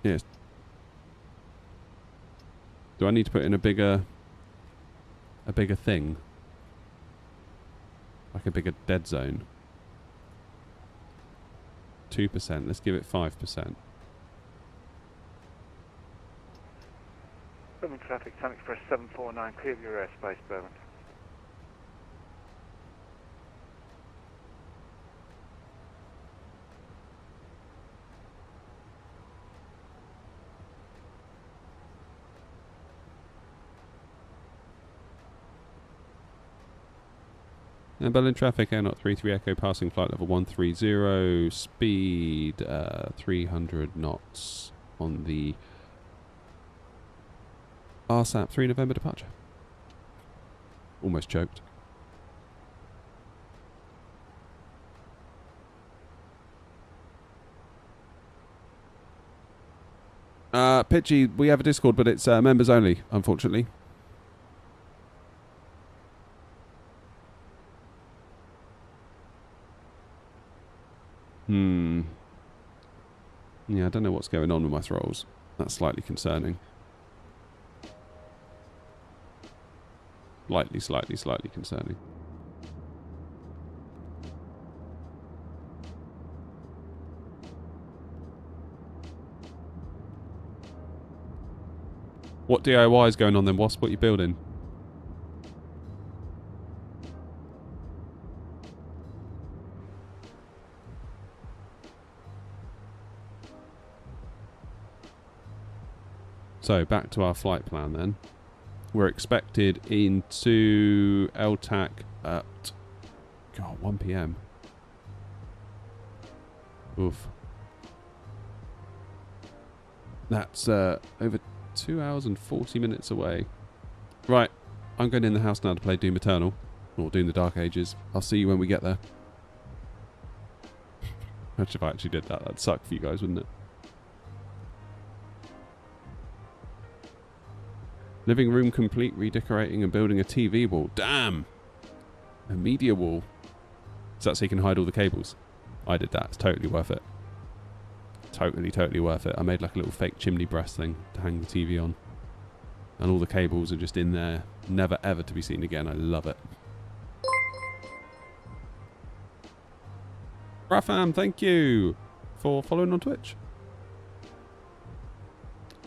A: Yes. Do I need to put in a bigger thing? Like a bigger dead zone? 2%. Let's give it 5%.
F: Berlin traffic, Sun Express 749, clear of your airspace, Berlin.
A: Berlin traffic, Air 33 Echo, passing flight level 130, speed 300 knots on the RSAP 3 November departure. Almost choked. Pitchy, we have a Discord, but it's members only, unfortunately. Yeah, I don't know what's going on with my throttles. That's slightly concerning. Slightly concerning. What DIY is going on then, Wasp? What are you building? So, back to our flight plan then. We're expected into LTAC at 1 PM. Oof. That's over 2 hours and 40 minutes away. Right, I'm going in the house now to play Doom Eternal, or Doom the Dark Ages. I'll see you when we get there. Imagine if I actually did that. That'd suck for you guys, wouldn't it? Living room complete, redecorating and building a TV wall. Damn! A media wall. Is that so you can hide all the cables? I did that. It's totally worth it. Totally worth it. I made like a little fake chimney breast thing to hang the TV on. And all the cables are just in there. Never ever to be seen again. I love it. Rafam, thank you for following on Twitch.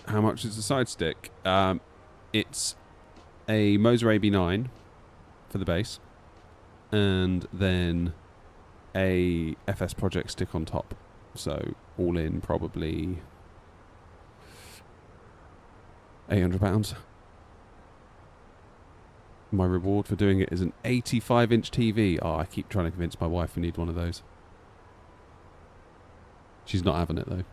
A: How much is the side stick? It's a Moser AB9 for the base, and then a FS Project stick on top. So all in probably £800. My reward for doing it is an 85-inch TV. Oh, I keep trying to convince my wife we need one of those. She's not having it though.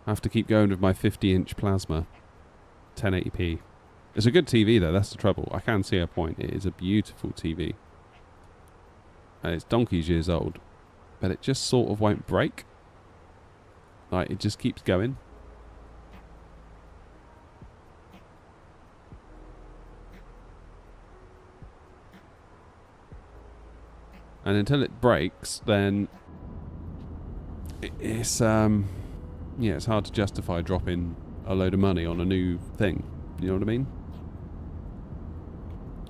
A: I have to keep going with my 50-inch plasma, 1080p. It's a good TV though, that's the trouble. I can see her point. It is a beautiful TV. And it's donkey's years old. But it just sort of won't break. Like, it just keeps going. And until it breaks, then it's yeah, it's hard to justify dropping a load of money on a new thing. You know what I mean?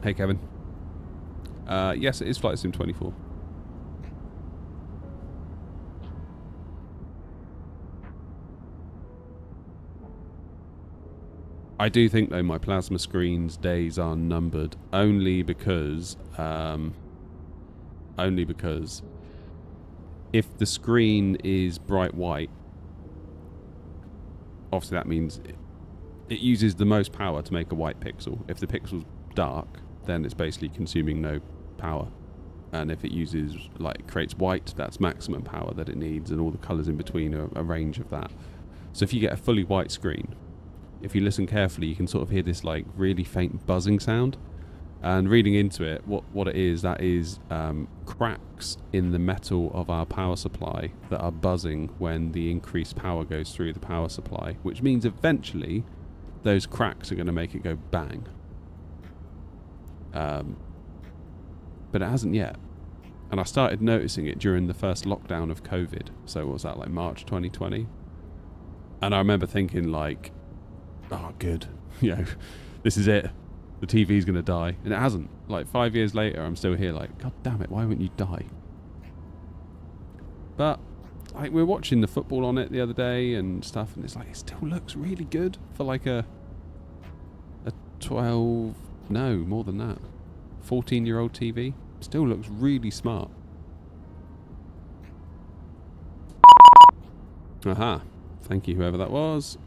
A: Hey, Kevin. Yes, it is Flight Sim 24. I do think, though, my plasma screen's days are numbered. Only because if the screen is bright white, obviously that means it uses the most power to make a white pixel. If the pixel's dark, then it's basically consuming no power. And if it uses, like, creates white, that's maximum power that it needs, and all the colours in between are a range of that. So if you get a fully white screen, if you listen carefully, you can sort of hear this, like, really faint buzzing sound. And reading into it, what it is, that is cracks in the metal of our power supply that are buzzing when the increased power goes through the power supply, which means eventually those cracks are going to make it go bang. But it hasn't yet. And I started noticing it during the first lockdown of COVID. So what was that, like March 2020? And I remember thinking, like, oh, good. You know, this is it. The TV's going to die. And it hasn't. Like, 5 years later, I'm still here like, God damn it, why won't you die? But, like, we were watching the football on it the other day and stuff, and it's like, it still looks really good for, like, a 12... No, more than that. 14-year-old TV. Still looks really smart. Aha. Thank you, whoever that was.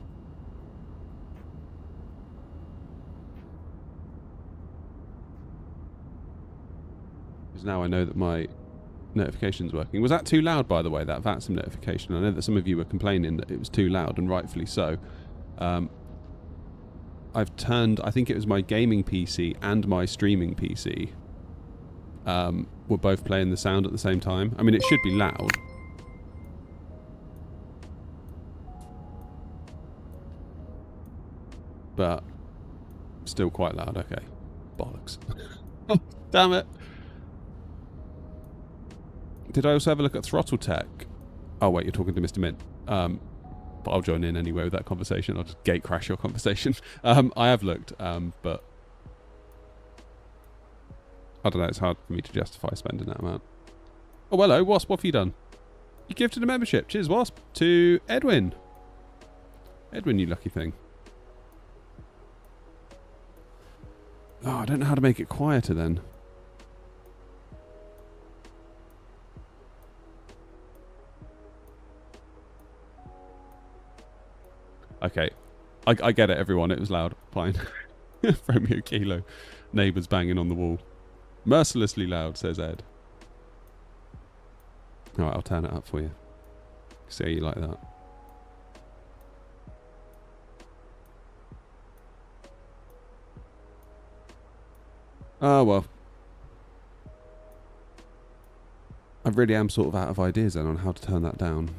A: Because now I know that my notification's working. Was that too loud, by the way, that VATSIM notification? I know that some of you were complaining that it was too loud, and rightfully so. I've turned, I think it was my gaming PC and my streaming PC were both playing the sound at the same time. I mean, it should be loud. But still quite loud. Okay. Bollocks. Oh, damn it. Did I also have a look at Throttle Tech? Oh, wait, you're talking to Mr. Mint. But I'll join in anyway with that conversation. I'll just gate crash your conversation. I have looked, but I don't know. It's hard for me to justify spending that amount. Oh, hello, Wasp. What have you done? You gifted a membership. Cheers, Wasp. To Edwin. Edwin, you lucky thing. Oh, I don't know how to make it quieter then. Okay. I get it, everyone. It was loud. Fine. Romeo Kilo. Neighbours banging on the wall. Mercilessly loud, says Ed. Alright, I'll turn it up for you. See how you like that. Oh, well. I really am sort of out of ideas then on how to turn that down.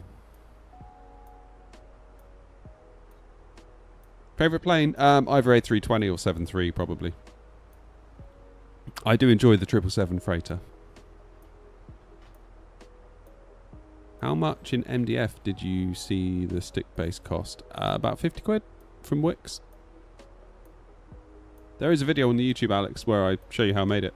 A: Favourite plane? Either A320 or 73, probably. I do enjoy the 777 freighter. How much in MDF did you see the stick base cost? About 50 quid from Wix. There is a video on the YouTube, Alex, where I show you how I made it.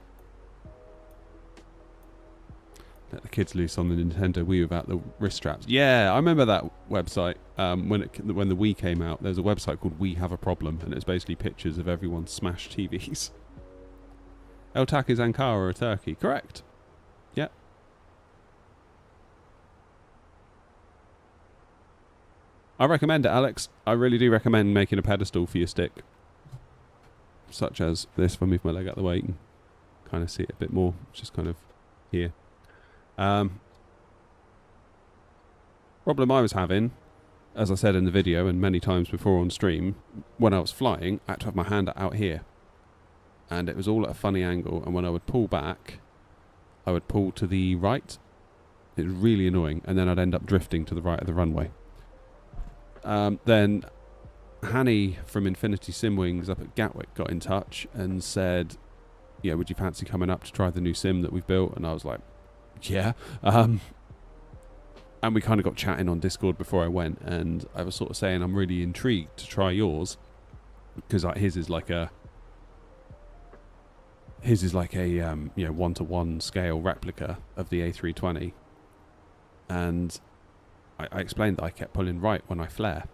A: Let the kids loose on the Nintendo Wii without the wrist straps. Yeah, I remember that website. When the Wii came out, there's a website called We Have a Problem, and it's basically pictures of everyone's smashed TVs. El Tak is Ankara or Turkey. Correct. Yep. I recommend it, Alex. I really do recommend making a pedestal for your stick. Such as this. If I move my leg out of the way, you can kind of see it a bit more. It's just kind of here. Problem I was having, as I said in the video and many times before on stream, when I was flying, I had to have my hand out here. And it was all at a funny angle, and when I would pull back, I would pull to the right. It was really annoying, and then I'd end up drifting to the right of the runway. Then Hanny from Infinity Simwings up at Gatwick got in touch and said, yeah, would you fancy coming up to try the new sim that we've built? And I was like, yeah. And we kind of got chatting on Discord before I went, and I was sort of saying I'm really intrigued to try yours, because his is like a you know, 1-to-1 scale replica of the A320, and I explained that I kept pulling right when I flare,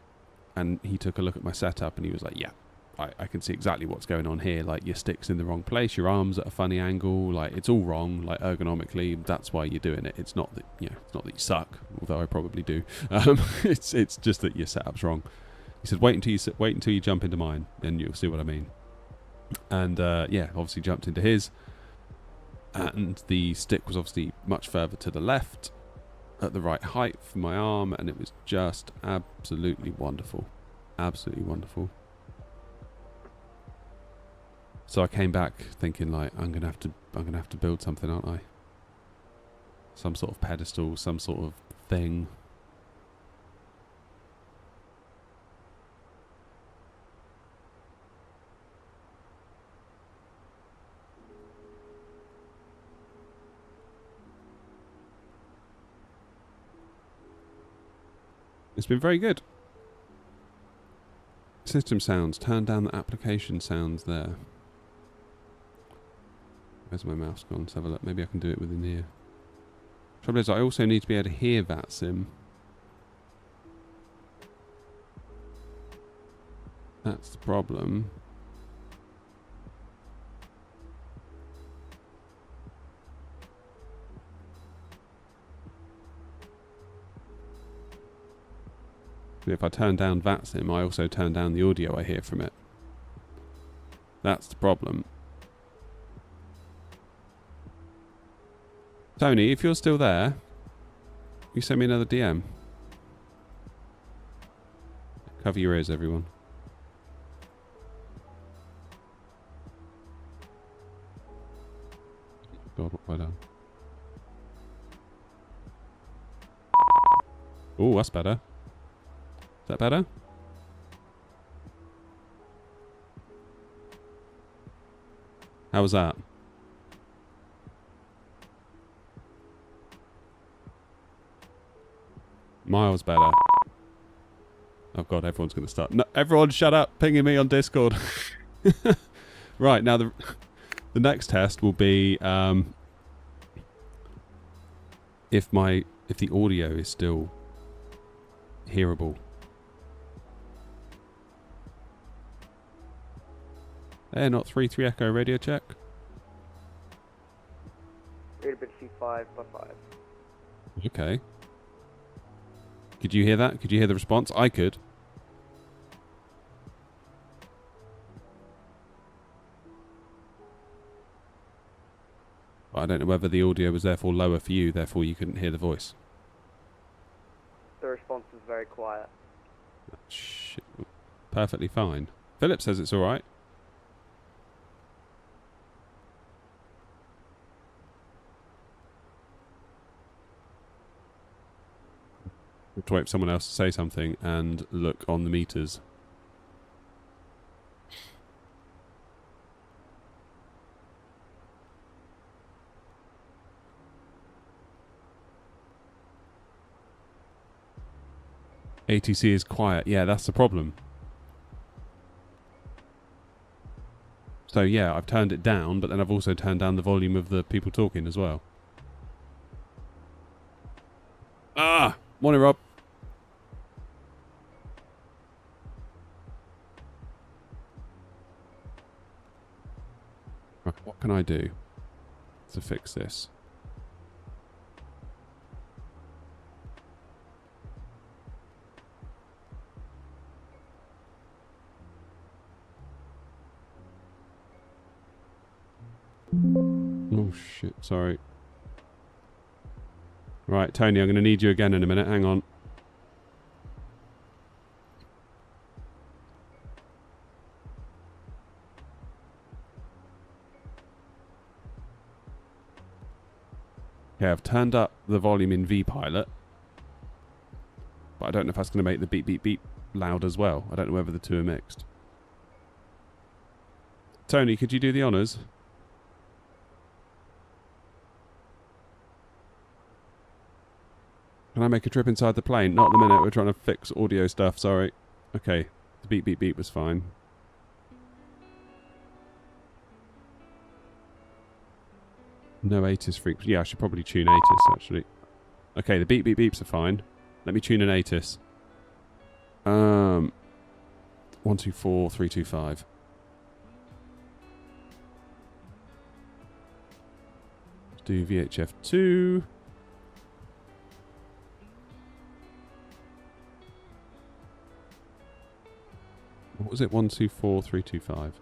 A: and he took a look at my setup and he was like, yeah, I can see exactly what's going on here. Like, your stick's in the wrong place, your arm's at a funny angle, like it's all wrong, like ergonomically. That's why you're doing it. It's not that, you know, it's not that you suck, although I probably do. It's just that your setup's wrong. He said, wait until you jump into mine, and you'll see what I mean. And yeah, obviously jumped into his, and the stick was obviously much further to the left, at the right height for my arm, and it was just absolutely wonderful, absolutely wonderful. So I came back thinking, like, I'm gonna have to build something, aren't I? Some sort of pedestal, some sort of thing. It's been very good. System sounds. Turn down the application sounds there. Where's my mouse gone? Let's have a look. Maybe I can do it within here. Trouble is, I also need to be able to hear VATSIM. That's the problem. If I turn down VATSIM, I also turn down the audio I hear from it. That's the problem. Tony, if you're still there, you send me another DM. Cover your ears, everyone. God, what have I done? Oh, that's better. Is that better? How was that? Miles better. Oh god, everyone's going to start. No, everyone shut up, pinging me on Discord. Right, now the next test will be if the audio is still hearable. Air not 3-3 Echo radio check.
C: Readability 5/5.
A: Okay. Could you hear that? Could you hear the response? I could. But I don't know whether the audio was therefore lower for you, therefore you couldn't hear the voice.
C: The response was very quiet.
A: Shit. Perfectly fine. Philip says it's alright. We have to wait for someone else to say something and look on the meters. ATC is quiet. Yeah, that's the problem. So yeah, I've turned it down, but then I've also turned down the volume of the people talking as well. Ah! Morning, Rob. Right, what can I do to fix this? Oh shit, sorry. Right, Tony, I'm going to need you again in a minute. Hang on. Okay, I've turned up the volume in vPilot. But I don't know if that's going to make the beep beep beep loud as well. I don't know whether the two are mixed. Tony, could you do the honours? Can I make a trip inside the plane? Not at the minute. We're trying to fix audio stuff. Sorry. Okay. The beep beep beep was fine. No ATIS frequency. Yeah, I should probably tune ATIS actually. Okay, the beep beep beeps are fine. Let me tune an ATIS. 124325. Let's do VHF2. What was it? 124325.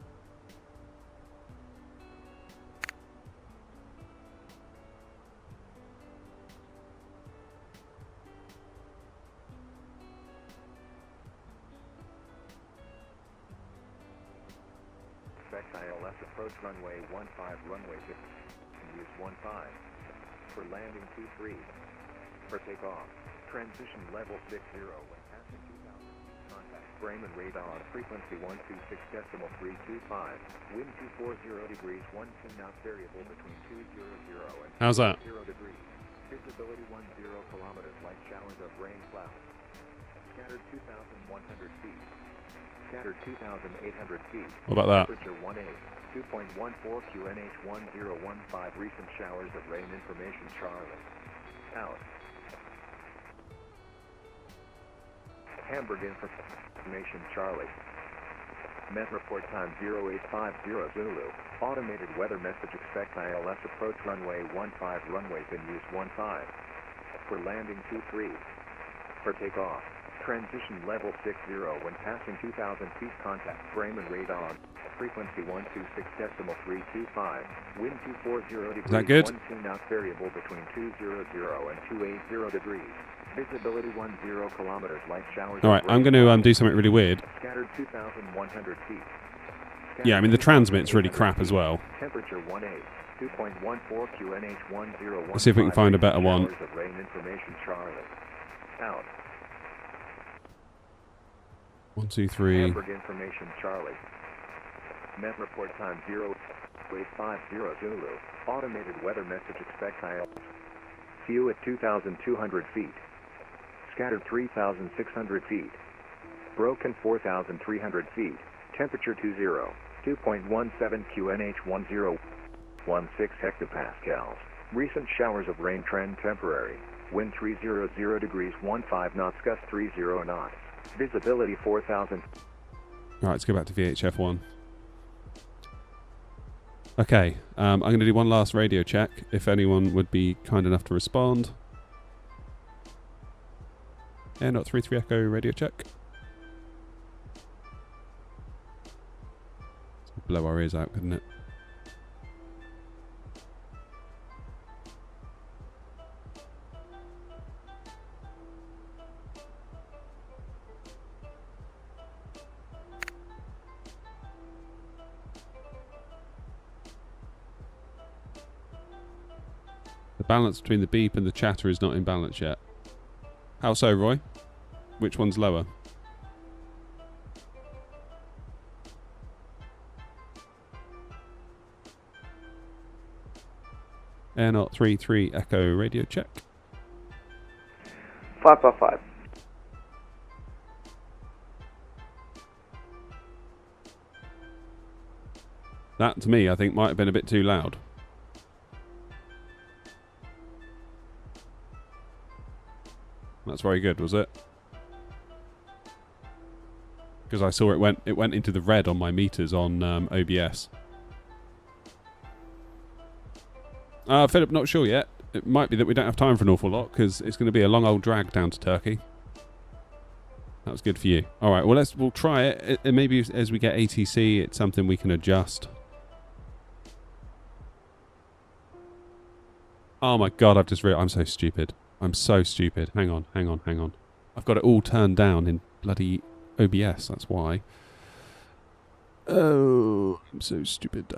G: ILS approach runway 15, runway 15, use 15. For landing 23. For takeoff, transition level 60 when passing 2000. Contact Bremen radar, frequency 126.325, wind 240 degrees, 12 knots, variable between 200 and
A: How's that?
G: 0 degrees. Visibility 10 kilometers, light showers of rain clouds. Scattered 2,100 feet. Scattered 2,800 feet.
A: What about that?
G: Temperature 18, 2.14 QNH 1015. Recent showers of rain. Information Charlie. Out. Hamburg information Charlie. Met report time 0850 Zulu. Automated weather message. Expect ILS approach runway 15, runways in use 15. For landing 23. For takeoff. Transition level 60 when passing 2,000 feet. Contact Bremen radar. Frequency 126.325. Wind 240 degrees.
A: Is that good?
G: 12 knots, variable between 200 and 280 degrees. Visibility 10 kilometers. Light showers.
A: Alright, I'm going to do something really weird.
G: Scattered 2,100 feet.
A: Yeah, I mean the transmit's really crap as well.
G: Temperature 2.14 QNH 1015.
A: Let's see if we can find a better one.
G: Showers of rain. Information Charlie. Out.
A: 1, 2, 3.
G: Hamburg information Charlie. Met report time 0850 Zulu. Automated weather message. Expect ILS. View at 2,200 feet. Scattered 3,600 feet. Broken 4,300 feet. Temperature 2.17 QNH 1016 hectopascals. Recent showers of rain. Trend temporary. Wind 300 degrees 15 knots. Gust 30 knots. Visibility 4,000.
A: Alright, let's go back to VHF1. Okay, I'm going to do one last radio check, if anyone would be kind enough to respond. Air Not 33 Echo radio check. Blow our ears out, couldn't it? The balance between the beep and the chatter is not in balance yet. How so, Roy? Which one's lower? Air Not 33 Echo radio check.
C: 5x5.
A: That, to me, I think might have been a bit too loud. That's very good, was it? Because I saw it went into the red on my meters on OBS. Philip, not sure yet. It might be that we don't have time for an awful lot because it's going to be a long old drag down to Turkey. That was good for you. All right, well we'll try it. Maybe as we get ATC, it's something we can adjust. Oh my god, I've just realized I'm so stupid. I'm so stupid. Hang on. I've got it all turned down in bloody OBS, that's why. Oh, I'm so stupid.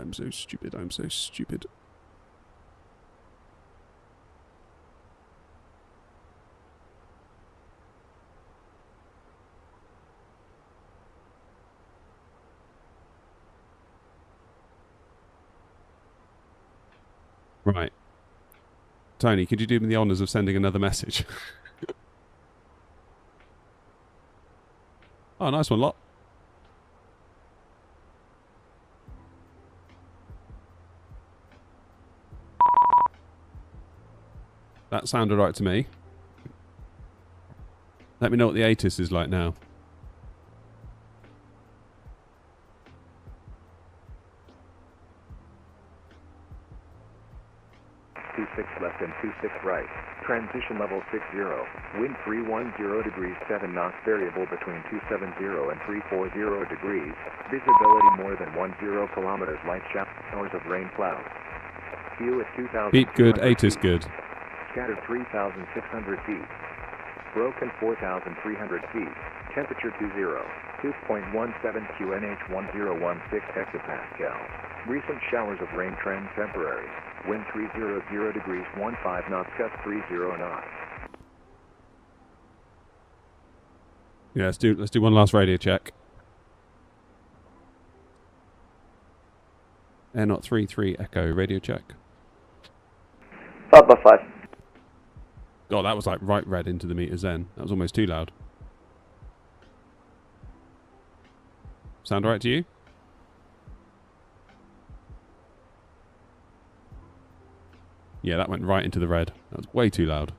A: Right. Tony, could you do me the honours of sending another message? Oh, nice one, lot. That sounded right to me. Let me know what the ATIS is like now.
G: 26 left and 26 right. Transition level 60. Wind 310 degrees 7 knots, variable between 270 and 340 degrees. Visibility more than 10 kilometers. Light showers of rain clouds. View at 2,000.
A: Beat good, ATIS good.
G: Scattered 3,600 feet. Broken 4,300 feet. Temperature 2.17 QNH 1016 hectopascal. Recent showers of rain, trend temporary. Wind 300 degrees 15 knots, gust 30 knots.
A: Yeah, let's do one last radio check. Air Not 33 Echo radio check.
C: 5x5.
A: Oh, that was like right red into the meters then. That was almost too loud. Sound right to you? Yeah, that went right into the red. That was way too loud.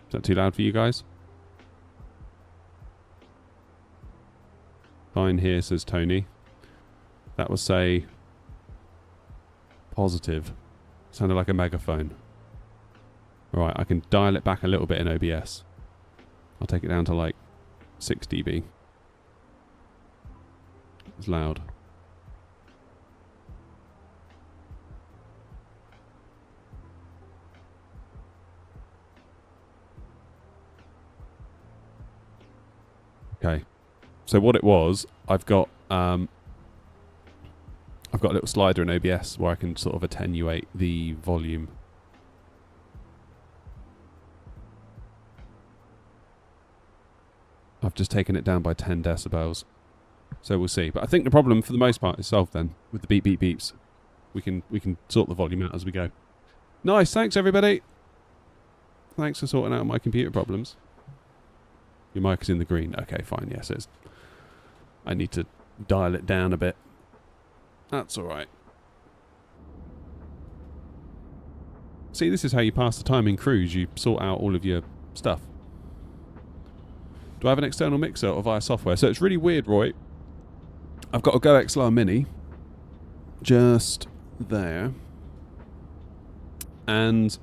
A: Is that too loud for you guys? Fine here, says Tony. That was, say, positive. Sounded like a megaphone. Alright, I can dial it back a little bit in OBS. I'll take it down to like 6 dB. It's loud. Okay, so what it was, I've got a little slider in OBS where I can sort of attenuate the volume. I've just taken it down by 10 decibels, so we'll see. But I think the problem for the most part is solved then with the beep beep beeps. We can sort the volume out as we go. Nice, thanks everybody. Thanks for sorting out my computer problems. Your mic is in the green. Okay, fine. Yes, I need to dial it down a bit. That's all right. See, this is how you pass the time in cruise. You sort out all of your stuff. Do I have an external mixer or via software? So it's really weird, Roy. I've got a Go XLR Mini, just there. And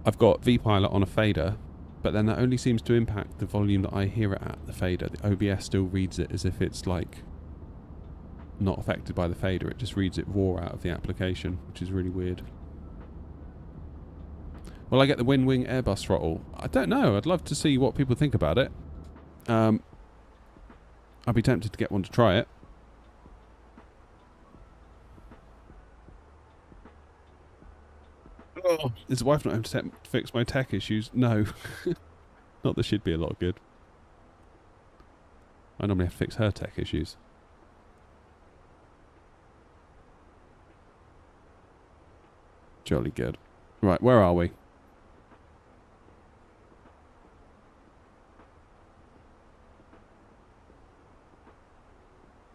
A: I've got vPilot on a fader, but then that only seems to impact the volume that I hear it at, the fader. The OBS still reads it as if it's like not affected by the fader. It just reads it raw out of the application, which is really weird. Will I get the Wing Airbus throttle? I don't know. I'd love to see what people think about it. I'd be tempted to get one to try it. Oh, is the wife not able to fix my tech issues? No. Not that she'd be a lot good. I normally have to fix her tech issues. Jolly good. Right, where are we?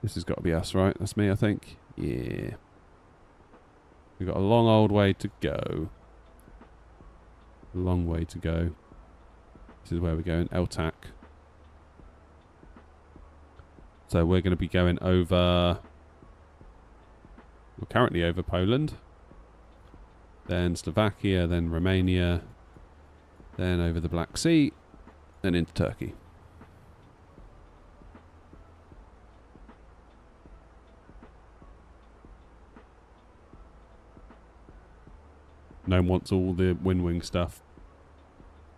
A: This has got to be us, right? That's me, I think. Yeah. We've got a long old way to go. A long way to go. This is where we're going. LTAC. So we're going to be going over... We're currently over Poland. Then Slovakia, then Romania. Then over the Black Sea. Then into Turkey. No one wants all the wing stuff.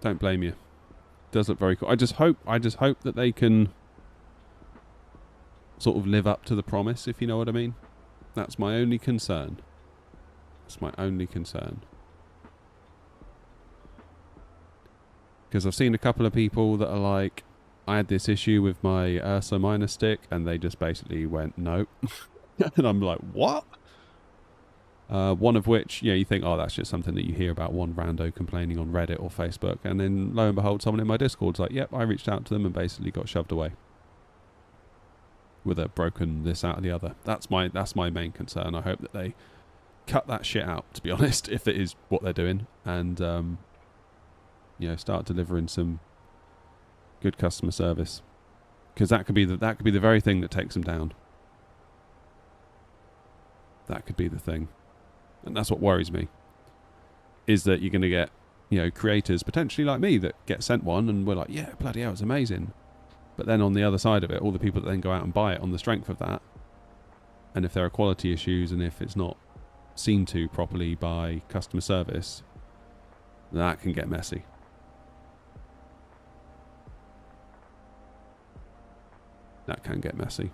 A: Don't blame you. Does look very cool. I just hope that they can sort of live up to the promise, if you know what I mean. That's my only concern. That's my only concern. Because I've seen a couple of people that are like, I had this issue with my Ursa Minor stick, and they just basically went, nope. And I'm like, what? One of which, you think, oh, that's just something that you hear about one rando complaining on Reddit or Facebook, and then lo and behold, someone in my Discord's like, yep, I reached out to them and basically got shoved away with a broken this out of the other. That's my main concern. I hope that they cut that shit out, to be honest, if it is what they're doing, and start delivering some good customer service, because that could be the very thing that takes them down. That could be the thing. And that's what worries me, is that you're going to get, creators potentially like me that get sent one and we're like, yeah, bloody hell, it's amazing. But then on the other side of it, all the people that then go out and buy it on the strength of that, and if there are quality issues and if it's not seen to properly by customer service, that can get messy. That can get messy.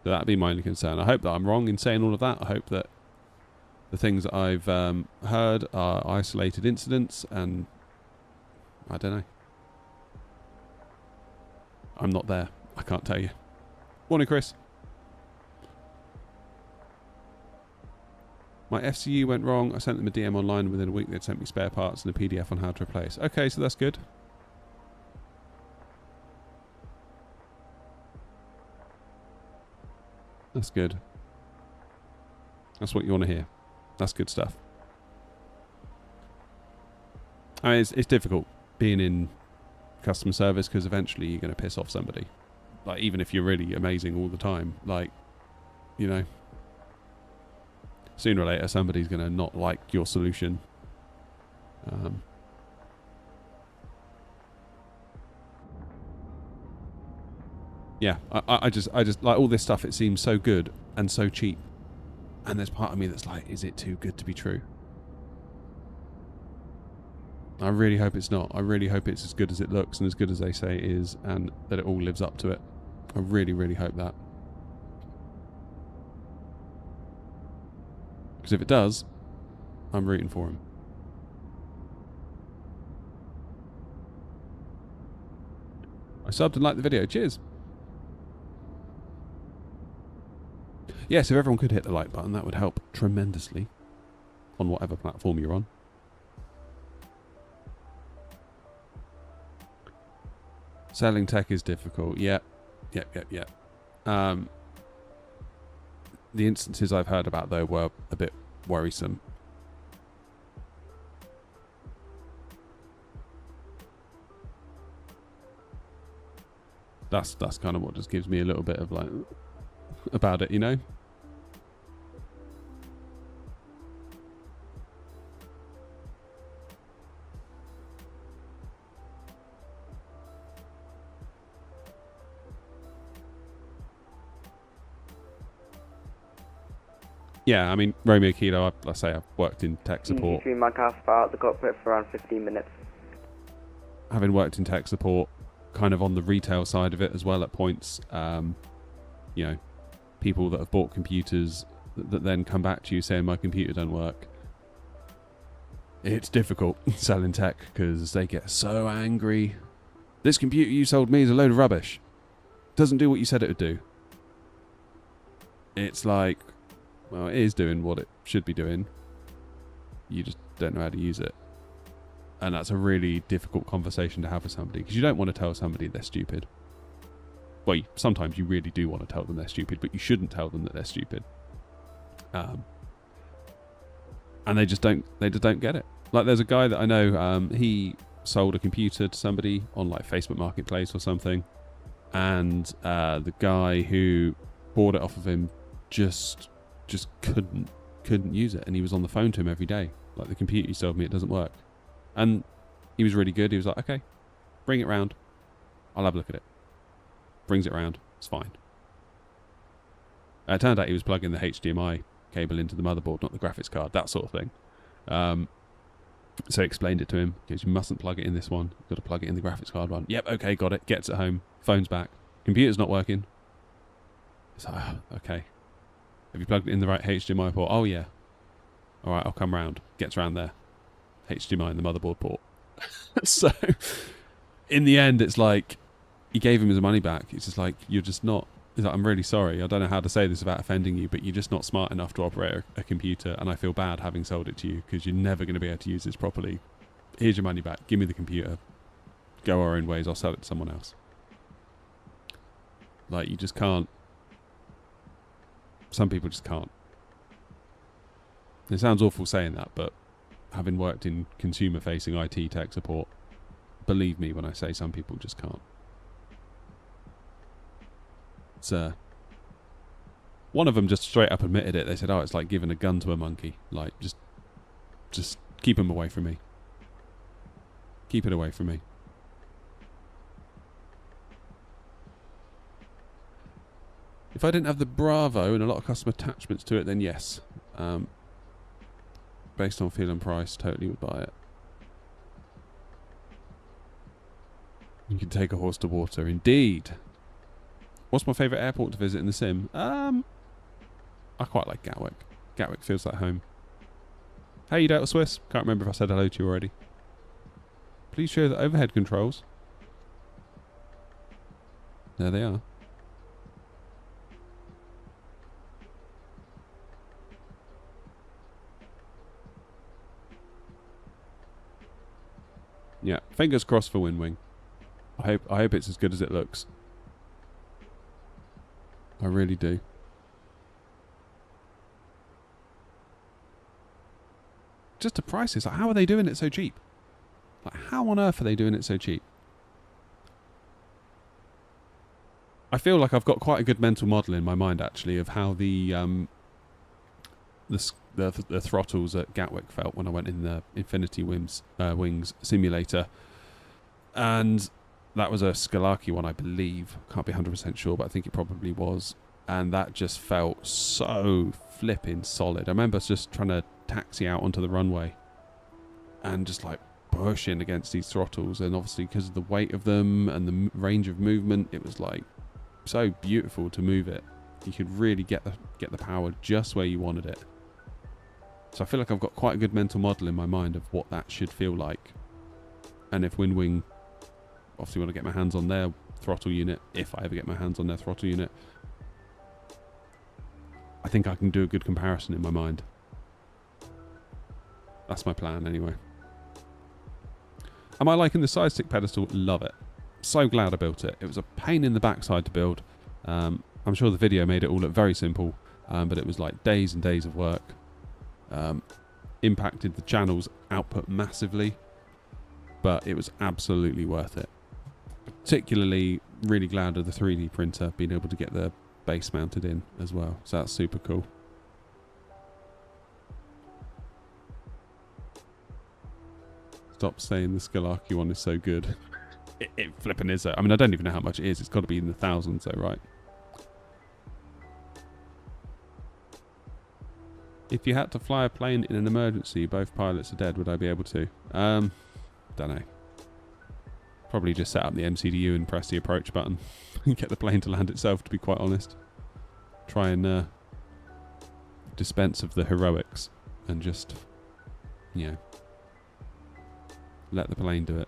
A: So that'd be my only concern. I hope that I'm wrong in saying all of that. I hope that the things that I've heard are isolated incidents, and I don't know. I'm not there. I can't tell you. Morning, Chris. My FCU went wrong. I sent them a DM online. Within a week, they'd sent me spare parts and a PDF on how to replace. Okay, so that's good. That's good. That's what you want to hear. That's good stuff. I mean, it's difficult being in customer service, because eventually you're going to piss off somebody. Like, even if you're really amazing all the time, like, sooner or later somebody's going to not like your solution. Yeah, I just like all this stuff. It seems so good and so cheap, and there's part of me that's like, is it too good to be true? I really hope it's not. I really hope it's as good as it looks and as good as they say it is, and that it all lives up to it. I really, really hope that. Because if it does, I'm rooting for him. I subbed and liked the video. Cheers. Yes, if everyone could hit the like button, that would help tremendously on whatever platform you're on. Selling tech is difficult. Yep. The instances I've heard about, though, were a bit worrisome. That's kind of what just gives me a little bit of like about it, you know. Yeah, I mean, Romeo Kilo, I say I've worked in tech support.
C: Easy 3 Mike Alpha out the cockpit for around 15 minutes.
A: Having worked in tech support, kind of on the retail side of it as well at points, you know, people that have bought computers that then come back to you saying my computer don't work. It's difficult selling tech because they get so angry. This computer you sold me is a load of rubbish. Doesn't do what you said it would do. It's like, well, it is doing what it should be doing. You just don't know how to use it. And that's a really difficult conversation to have with somebody because you don't want to tell somebody they're stupid. Well, sometimes you really do want to tell them they're stupid, but you shouldn't tell them that they're stupid. And they just don't get it. Like, there's a guy that I know, he sold a computer to somebody on like Facebook Marketplace or something, and the guy who bought it off of him just couldn't use it, and he was on the phone to him every day. Like, the computer you sold me, it doesn't work. And he was really good. He was like, okay, bring it round, I'll have a look at it. Brings it round, it's fine. It turned out he was plugging the HDMI cable into the motherboard, not the graphics card, that sort of thing. So I explained it to him. He goes, you mustn't plug it in this one, you've got to plug it in the graphics card one. Yep, okay, got it. Gets it home, phone's back, computer's not working. It's like, oh, okay. Have you plugged it in the right HDMI port? Oh yeah. Alright, I'll come round. Gets round there. HDMI in the motherboard port. So, in the end, it's like, he gave him his money back. It's just like, you're just not... He's like, I'm really sorry. I don't know how to say this without offending you, but you're just not smart enough to operate a computer, and I feel bad having sold it to you because you're never going to be able to use this properly. Here's your money back. Give me the computer. Go our own ways. I'll sell it to someone else. Like, you just can't... Some people just can't. It sounds awful saying that, but having worked in consumer-facing IT tech support, believe me when I say some people just can't. It's, one of them just straight up admitted it. They said, oh, it's like giving a gun to a monkey. Like, just keep him away from me. Keep it away from me. If I didn't have the Bravo and a lot of custom attachments to it, then yes. Based on feel and price, totally would buy it. You can take a horse to water. Indeed. What's my favourite airport to visit in the sim? I quite like Gatwick. Gatwick feels like home. How you Delta Swiss? Can't remember if I said hello to you already. Please show the overhead controls. There they are. Yeah, fingers crossed for Windwing. I hope it's as good as it looks. I really do. Just the prices. Like, how are they doing it so cheap? Like, how on earth are they doing it so cheap? I feel like I've got quite a good mental model in my mind, actually, of how the throttles at Gatwick felt when I went in the Infinity Wings simulator. And that was a Skalaki one, I believe. Can't be 100% sure, but I think it probably was. And that just felt so flipping solid. I remember just trying to taxi out onto the runway and just like pushing against these throttles. And obviously because of the weight of them and the range of movement, it was like so beautiful to move it. You could really get the power just where you wanted it. So I feel like I've got quite a good mental model in my mind of what that should feel like. And if Windwing, obviously when I get my hands on their throttle unit, if I ever get my hands on their throttle unit, I think I can do a good comparison in my mind. That's my plan anyway. Am I liking the side stick pedestal? Love it. So glad I built it. It was a pain in the backside to build. I'm sure the video made it all look very simple, but it was like days and days of work. Impacted the channel's output massively, but it was absolutely worth it. Particularly really glad of the 3D printer being able to get the base mounted in as well. So that's super cool. Stop saying the Scalarchy one is so good. It flipping is though. I mean, I don't even know how much it is. It's got to be in the thousands though, right? If you had to fly a plane in an emergency, both pilots are dead, would I be able to? Don't know. Probably just set up the MCDU and press the approach button and get the plane to land itself, to be quite honest. Try and dispense of the heroics and just, you know, let the plane do it.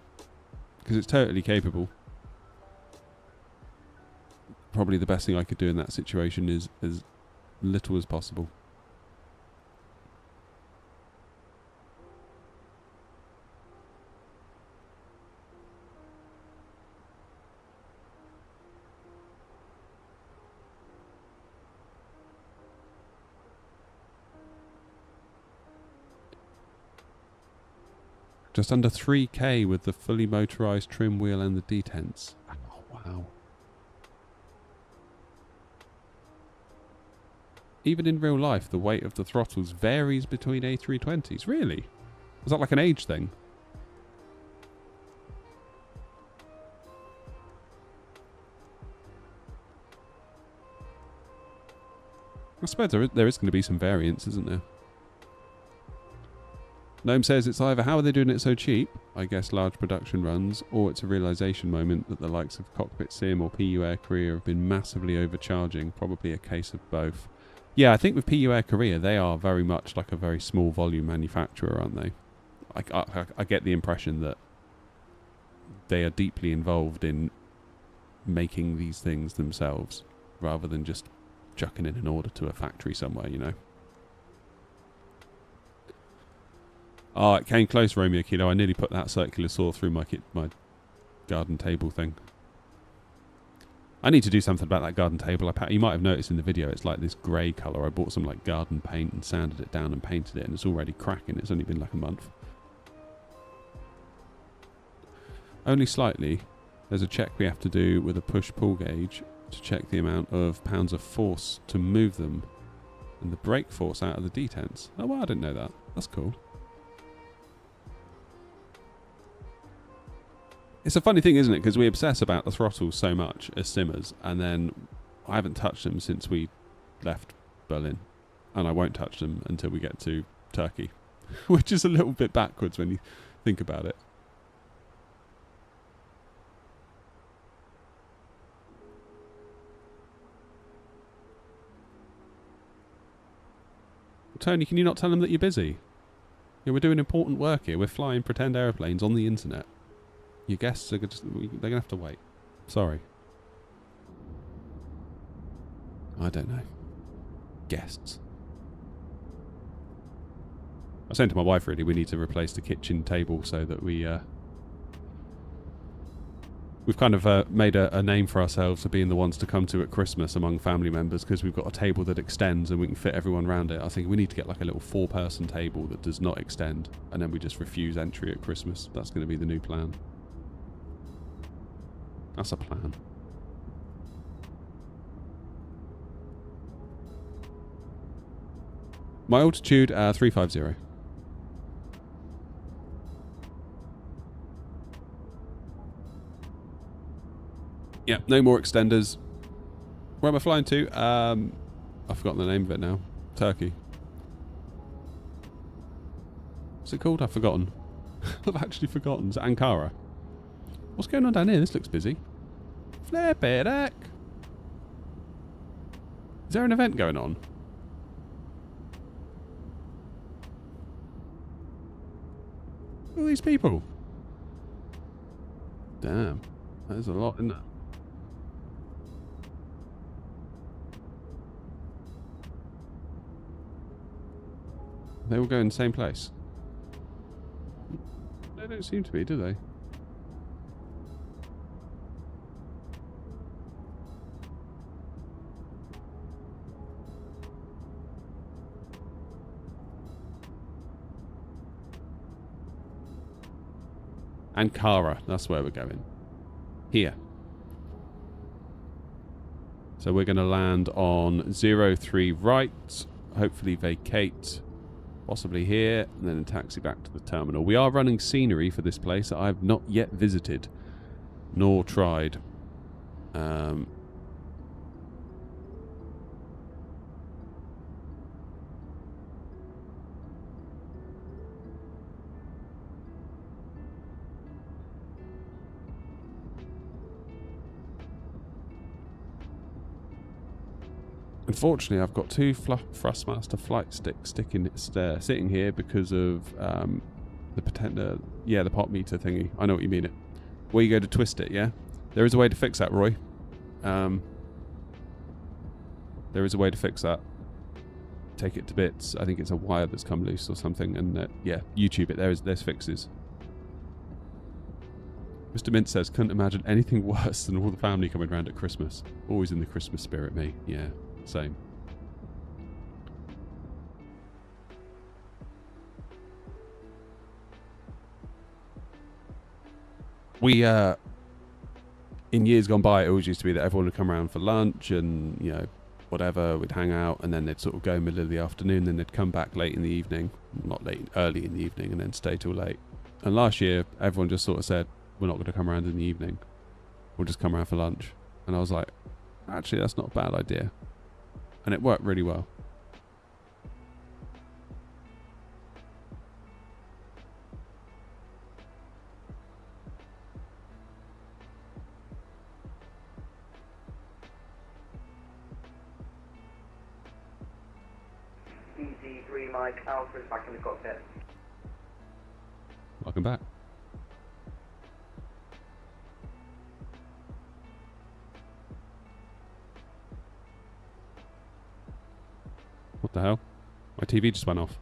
A: Because it's totally capable. Probably the best thing I could do in that situation is as little as possible. Just under 3k with the fully motorised trim wheel and the detents. Oh, wow. Even in real life, the weight of the throttles varies between A320s. Really? Is that like an age thing? I suppose there is going to be some variance, isn't there? Gnome says it's either how are they doing it so cheap, I guess large production runs, or it's a realisation moment that the likes of Cockpit Sim or PU Air Korea have been massively overcharging, probably a case of both. Yeah, I think with PU Air Korea, they are very much like a very small volume manufacturer, aren't they? I get the impression that they are deeply involved in making these things themselves, rather than just chucking in an order to a factory somewhere, you know? Oh, it came close, Romeo Kilo. I nearly put that circular saw through my garden table thing. I need to do something about that garden table. You might have noticed in the video, it's like this grey colour. I bought some like garden paint and sanded it down and painted it, and it's already cracking. It's only been like a month. Only slightly. There's a check we have to do with a push-pull gauge to check the amount of pounds of force to move them and the brake force out of the detents. Oh, well, I didn't know that. That's cool. It's a funny thing, isn't it? Because we obsess about the throttles so much as simmers, and then I haven't touched them since we left Berlin, and I won't touch them until we get to Turkey, which is a little bit backwards when you think about it. Tony, can you not tell them that you're busy? Yeah, we're doing important work here. We're flying pretend aeroplanes on the internet. Your guests are they're going to have to wait. Sorry. I don't know. Guests. I was saying to my wife, really, we need to replace the kitchen table so that we've kind of made a name for ourselves for being the ones to come to at Christmas among family members, because we've got a table that extends and we can fit everyone around it. I think we need to get like a little 4-person table that does not extend, and then we just refuse entry at Christmas. That's going to be the new plan. That's a plan. My altitude, 350. Yeah, no more extenders. Where am I flying to? I've forgotten the name of it now. Turkey. What's it called? I've forgotten. I've actually forgotten. Is it Ankara? What's going on down here? This looks busy. Flip it, heck. Is there an event going on? Who are these people? Damn. That is a lot, isn't it? They all go in the same place. They don't seem to be, do they? Ankara, that's where we're going. Here. So we're going to land on 03 right, hopefully vacate, possibly here, and then taxi back to the terminal. We are running scenery for this place that I have not yet visited, nor tried. Unfortunately, I've got two Thrustmaster flight sticks sitting here because of the the pot meter thingy. I know what you mean. Where you go to twist it, yeah? There is a way to fix that, Roy. There is a way to fix that. Take it to bits. I think it's a wire that's come loose or something. And yeah, YouTube it. There's fixes. Mr. Mint says, couldn't imagine anything worse than all the family coming round at Christmas. Always in the Christmas spirit, me. Yeah, same. We, in years gone by, it always used to be that everyone would come around for lunch and, you know, whatever, we'd hang out, and then they'd sort of go middle of the afternoon, then they'd come back late in the evening. Not late, early in the evening, and then stay till late. And last year, everyone just sort of said, we're not going to come around in the evening. We'll just come around for lunch. And I was like, actually, that's not a bad idea. And it worked really well.
C: Easy 3 Mike Alpha is back in the cockpit.
A: Welcome back. What the hell? My TV just went off.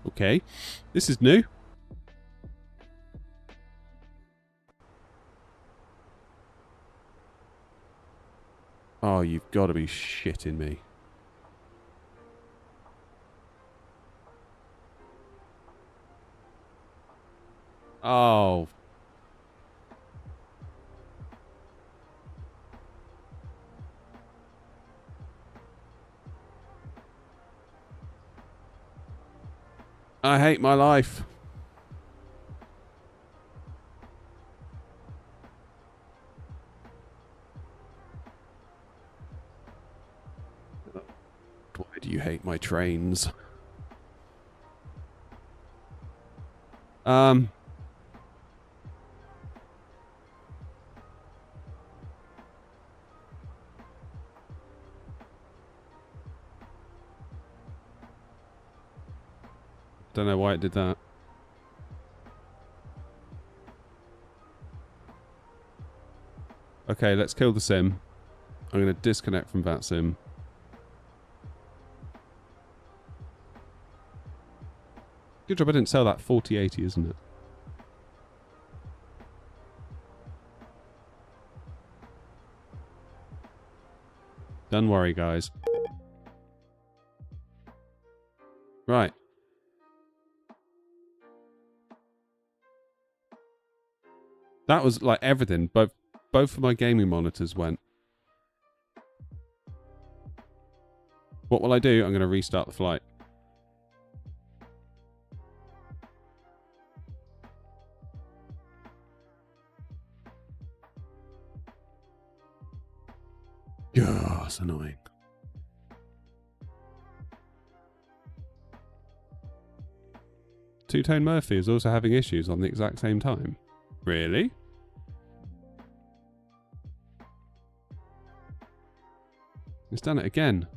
A: Okay. This is new. Oh, you've got to be shitting me. Oh. I hate my life. Why do you hate my trains? Don't know why it did that. Okay, let's kill the sim. I'm going to disconnect from that sim. Good job I didn't sell that 4080, isn't it? Don't worry, guys. Right. That was like everything. Both of my gaming monitors went. What will I do? I'm going to restart the flight. Yeah, it's annoying. Two-Tone Murphy is also having issues on the exact same time. Really? It's done it again.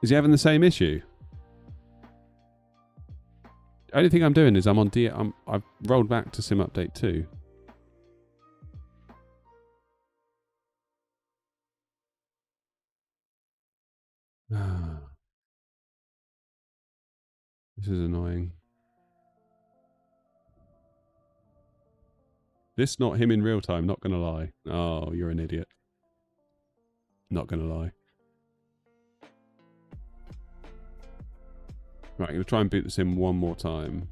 A: Is he having the same issue? The only thing I'm doing is I've rolled back to Sim Update 2. This is annoying. This not him in real time, not gonna lie. Oh, you're an idiot. Not gonna lie. Right, I'm going to try and boot this in one more time.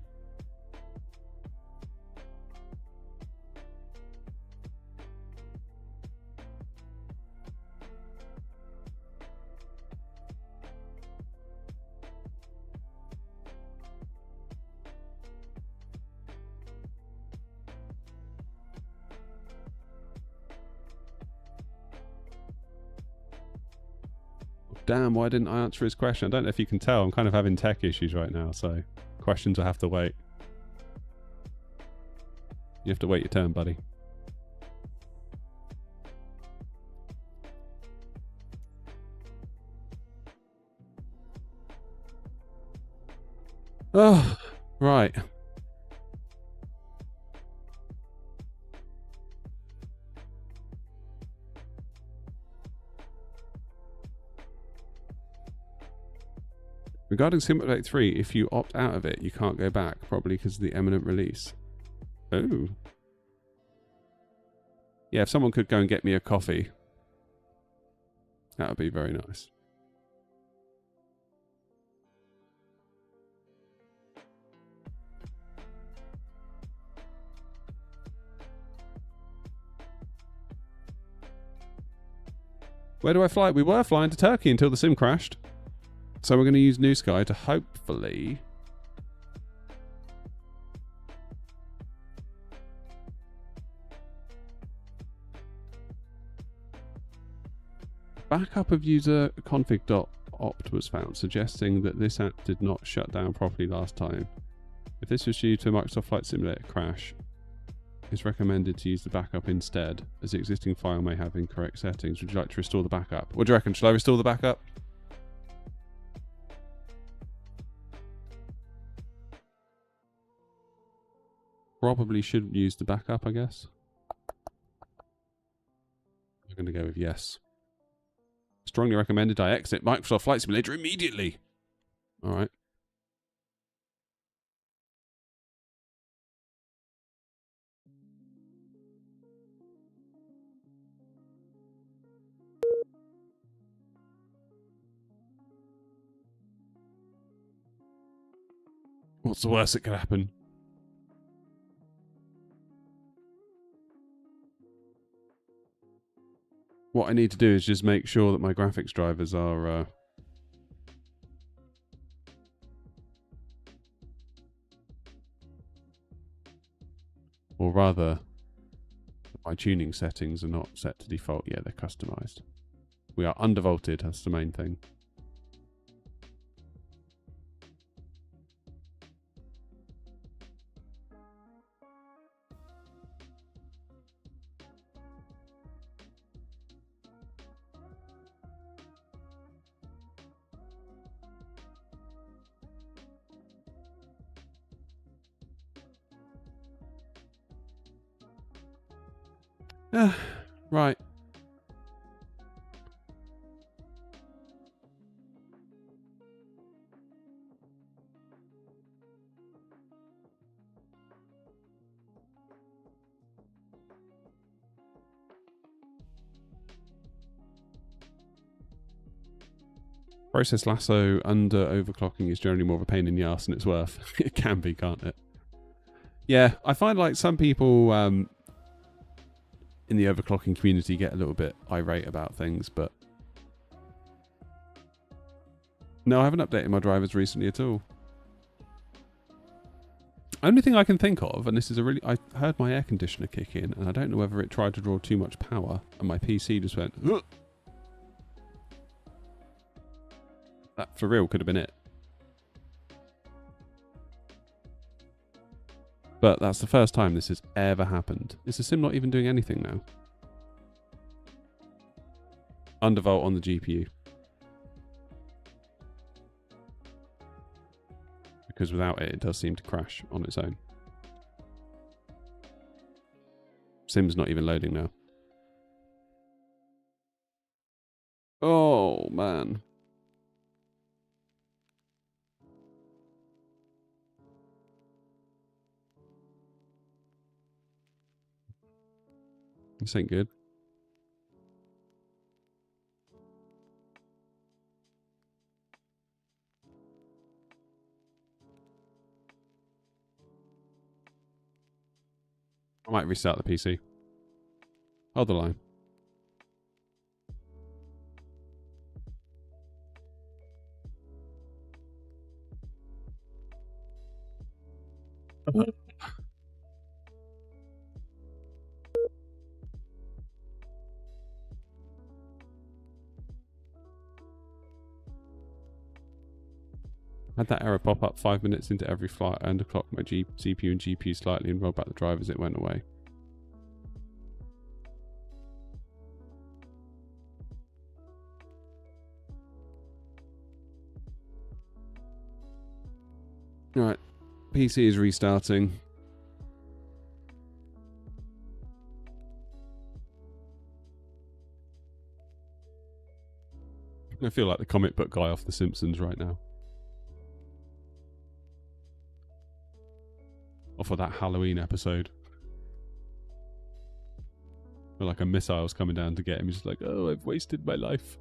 A: Damn, why didn't I answer his question? I don't know if you can tell, I'm kind of having tech issues right now, so questions will have to wait. You have to wait your turn, buddy. Oh, right. Regarding Sim Update 3, if you opt out of it, you can't go back, probably because of the imminent release. Oh. Yeah, if someone could go and get me a coffee, that would be very nice. Where do I fly? We were flying to Turkey until the sim crashed. So we're going to use New Sky to hopefully... Backup of user config.opt was found, suggesting that this app did not shut down properly last time. If this was due to a Microsoft Flight Simulator crash, it's recommended to use the backup instead, as the existing file may have incorrect settings. Would you like to restore the backup? What do you reckon? Shall I restore the backup? Probably shouldn't use the backup, I guess. I'm going to go with yes. Strongly recommended I exit Microsoft Flight Simulator immediately. All right. What's the worst that could happen? What I need to do is just make sure that my graphics drivers are... or rather, my tuning settings are not set to default. Yeah, they're customized. We are undervolted, that's the main thing. Right. Process lasso under overclocking is generally more of a pain in the arse than it's worth. It can be, can't it? Yeah, I find like some people in the overclocking community get a little bit irate about things, but no, I haven't updated my drivers recently at all. Only thing I can think of, and this is a really... I heard my air conditioner kick in, and I don't know whether it tried to draw too much power, and my PC just went... Ugh! That, for real, could have been it. But that's the first time this has ever happened. Is the sim not even doing anything now? Undervolt on the GPU. Because without it, it does seem to crash on its own. Sim's not even loading now. Oh, man. This ain't good. restart the PC. Hold the line. Had that error pop up 5 minutes into every flight. I underclocked my CPU and GPU slightly and rolled back the drive as it went away. Alright, PC is restarting. I feel like the comic book guy off The Simpsons right now. Off of that Halloween episode. Where like a missile's coming down to get him. He's just like, oh, I've wasted my life.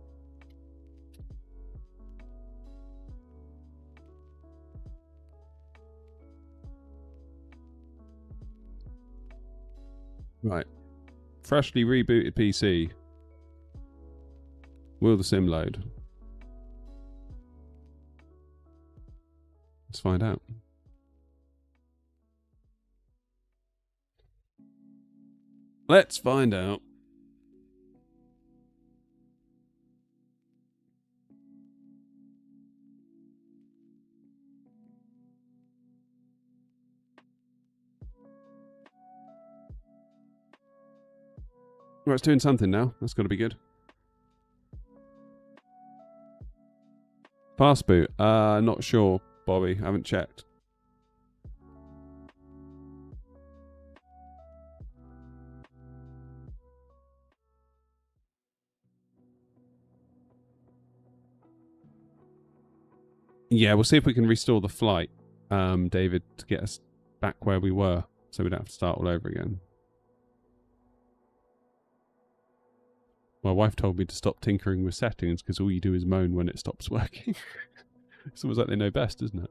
A: Right. Freshly rebooted PC. Will the sim load? Let's find out. Let's find out. Right, it's doing something now. That's got to be good. Fast boot. Not sure, Bobby. Haven't checked. Yeah, we'll see if we can restore the flight, David, to get us back where we were, so we don't have to start all over again. My wife told me to stop tinkering with settings because all you do is moan when it stops working. It's almost like they know best, isn't it?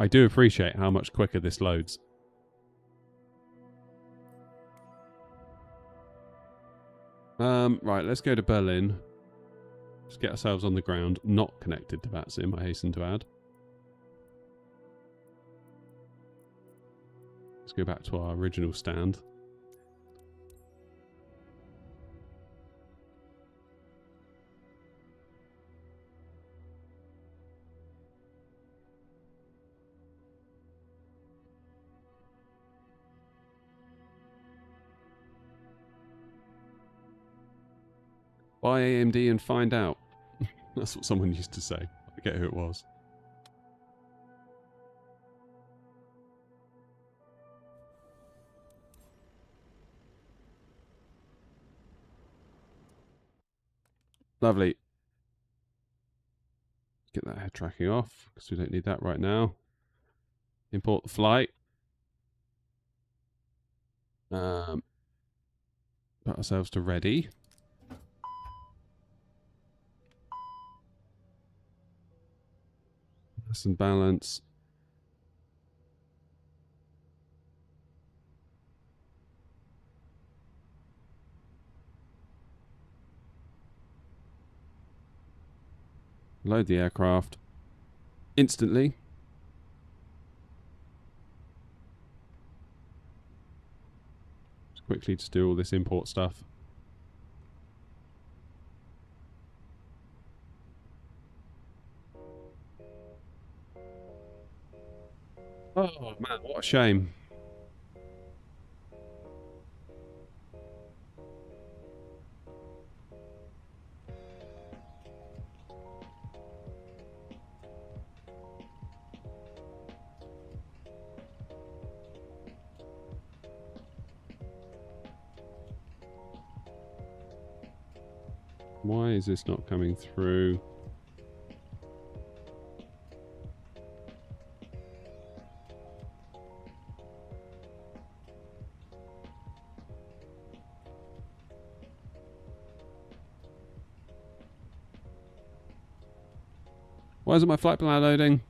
A: I do appreciate how much quicker this loads. Right, let's go to Berlin. Let's get ourselves on the ground, not connected to VATSIM, I hasten to add. Let's go back to our original stand. Buy AMD and find out. That's what someone used to say. I forget who it was. Lovely. Get that head tracking off, because we don't need that right now. Import the flight. Put ourselves to ready. And balance. Load the aircraft instantly. Just quickly to do all this import stuff. Oh man, what a shame. Why is this not coming through? Why isn't my flight plan loading?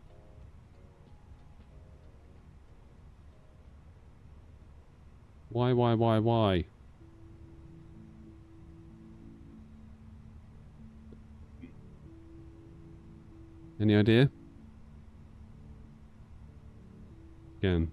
A: Why? Any idea? Again.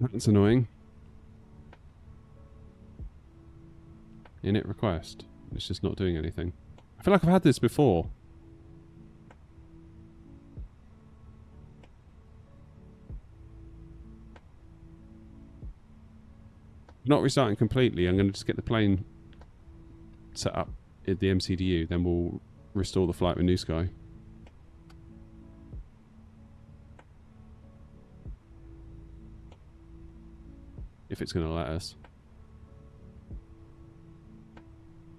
A: That's annoying. Init request. It's just not doing anything. I feel like I've had this before. Not restarting completely. I'm going to just get the plane set up at the MCDU. Then we'll restore the flight with New Sky. If it's going to let us.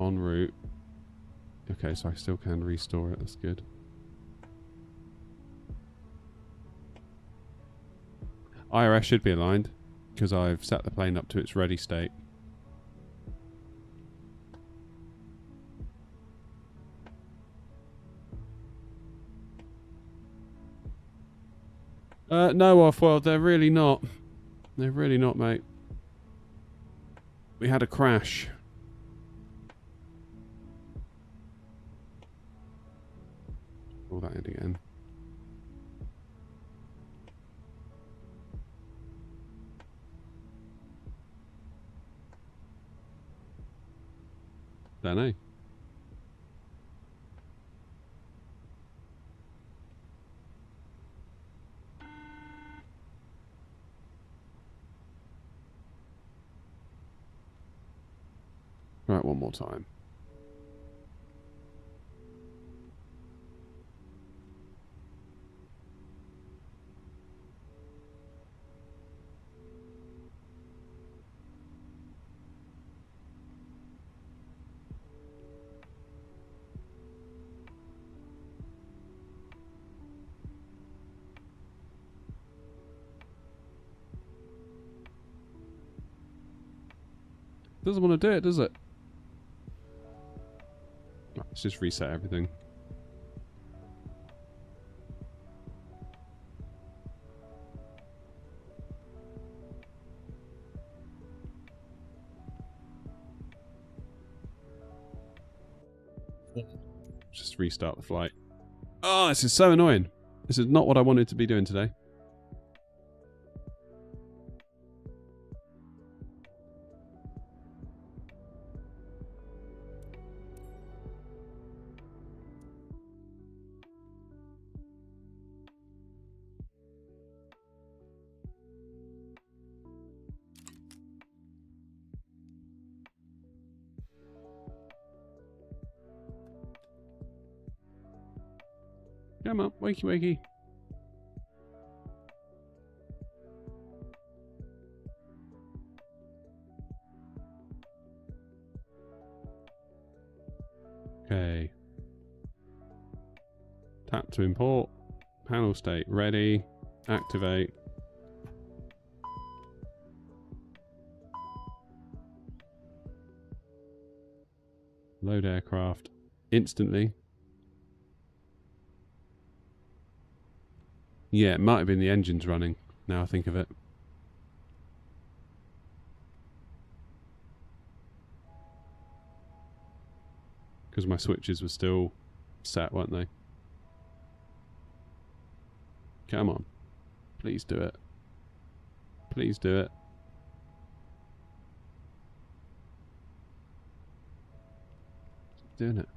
A: En route. Okay, so I still can restore it. That's good. IRS should be aligned because I've set the plane up to its ready state. No, off-world. They're really not. They're really not, mate. We had a crash. Pull that in again. Don't know. Right, one more time. Doesn't want to do it, does it? Let's just reset everything. Just restart the flight. Oh, this is so annoying. This is not what I wanted to be doing today. Come on, wakey wakey. Okay. Tap to import. Panel state ready. Activate. Load aircraft. Instantly. Yeah, it might have been the engines running, now I think of it. Because my switches were still set, weren't they? Come on. Please do it. Please do it. Keep doing it.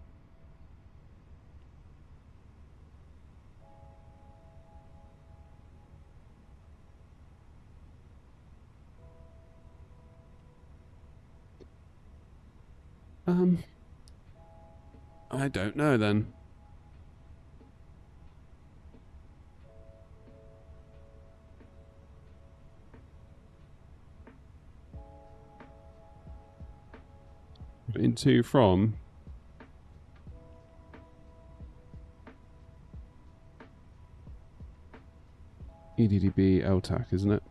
A: I don't know then. Into from EDDB LTAC, isn't it?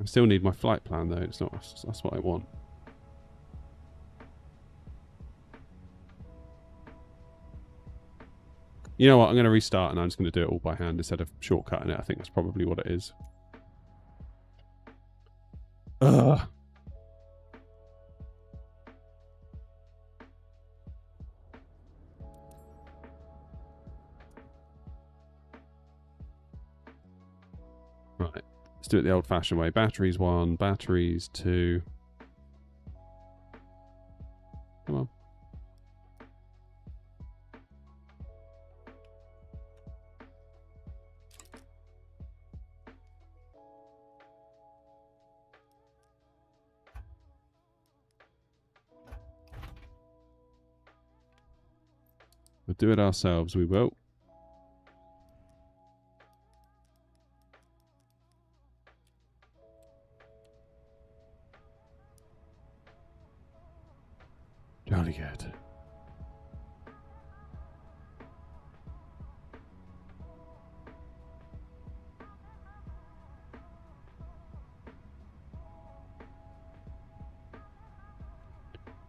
A: I still need my flight plan though. It's not. That's what I want. You know what? I'm going to restart and I'm just going to do it all by hand instead of shortcutting it. I think that's probably what it is. Ugh. Right. Let's do it the old-fashioned way. Batteries 1, batteries 2. Come on. We'll do it ourselves, we will. Jolly good.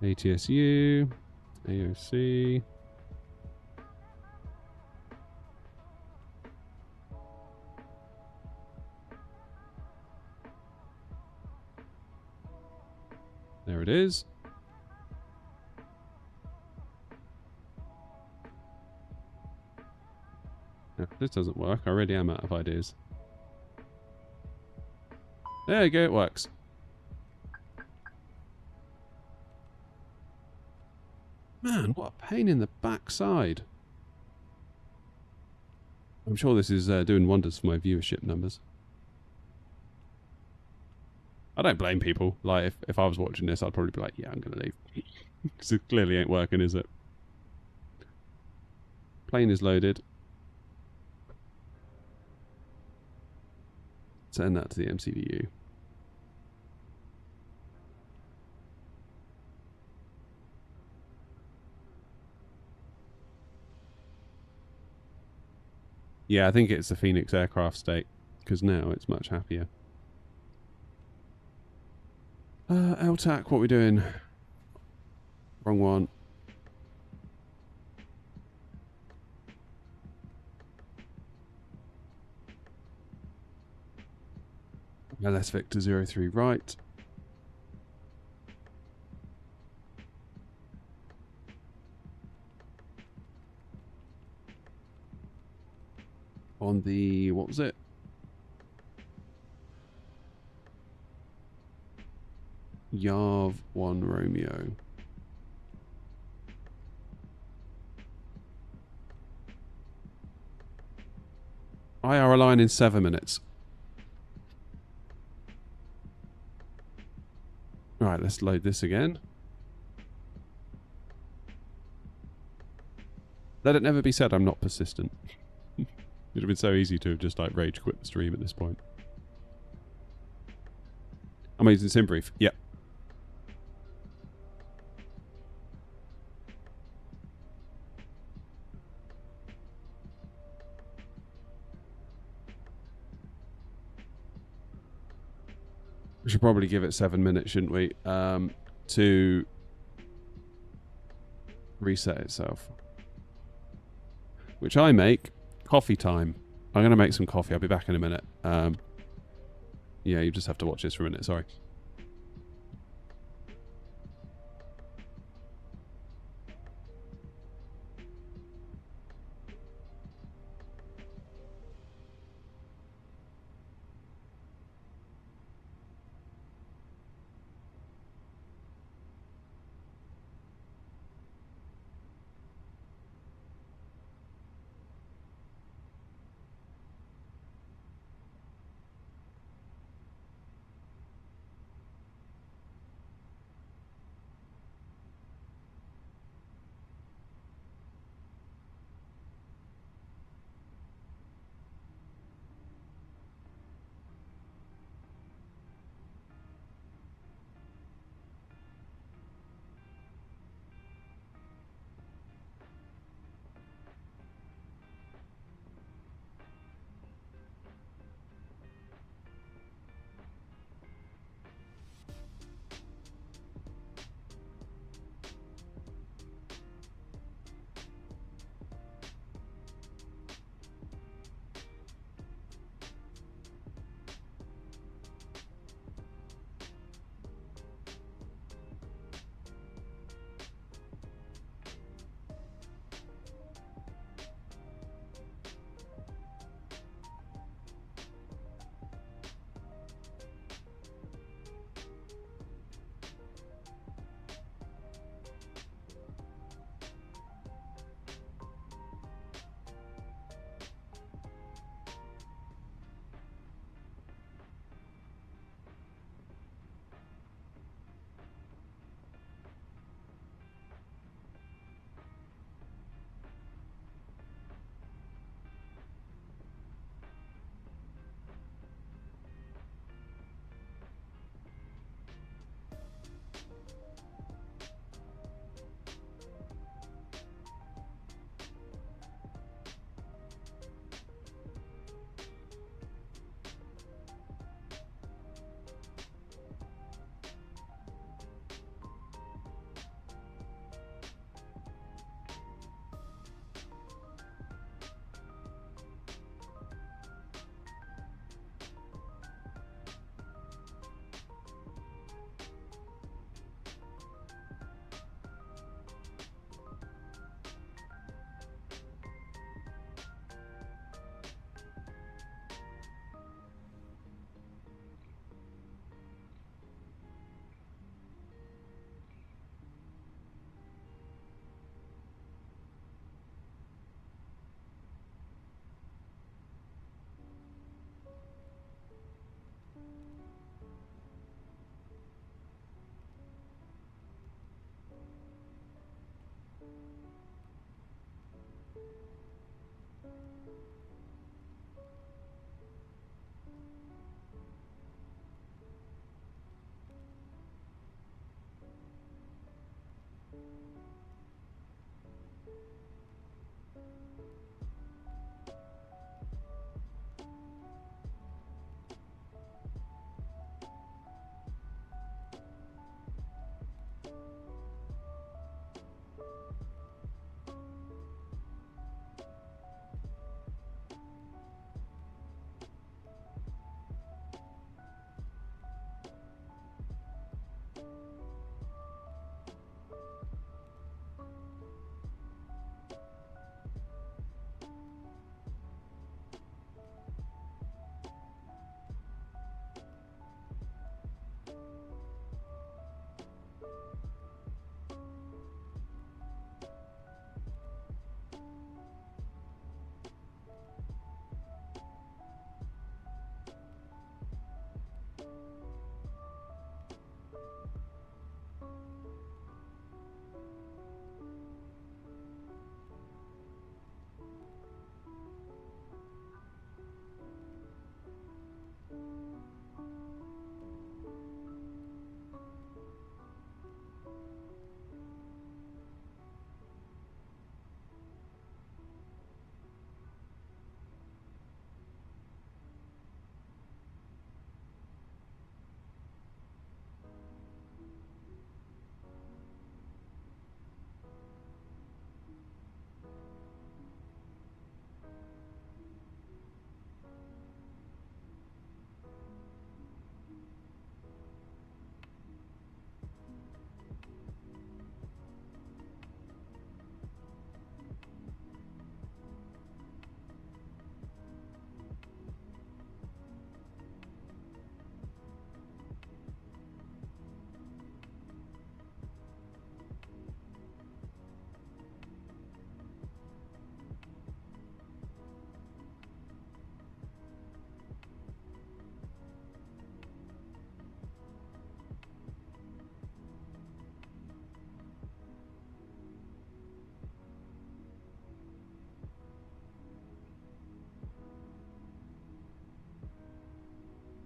A: ATSU, AOC. There it is. If this doesn't work, I already am out of ideas. There you go, it works. Man, what a pain in the backside. I'm sure this is doing wonders for my viewership numbers. I don't blame people. Like, if I was watching this, I'd probably be like, yeah, I'm going to leave. Because it clearly ain't working, is it? Plane is loaded. Send that to the MCDU. Yeah, I think it's the Phoenix aircraft state, because now it's much happier. LTAC, what are we doing? Wrong one. LS Victor 03 right. On the, what was it? Yav 1 Romeo. IR line in 7 minutes. Right, let's load this again. Let it never be said I'm not persistent. It'd have been so easy to have just like rage quit the stream at this point. I'm using SimBrief. Yep. We should probably give it 7 minutes, shouldn't we? To reset itself. Which I make coffee time. I'm going to make some coffee. I'll be back in a minute. Yeah, you just have to watch this for a minute. Sorry.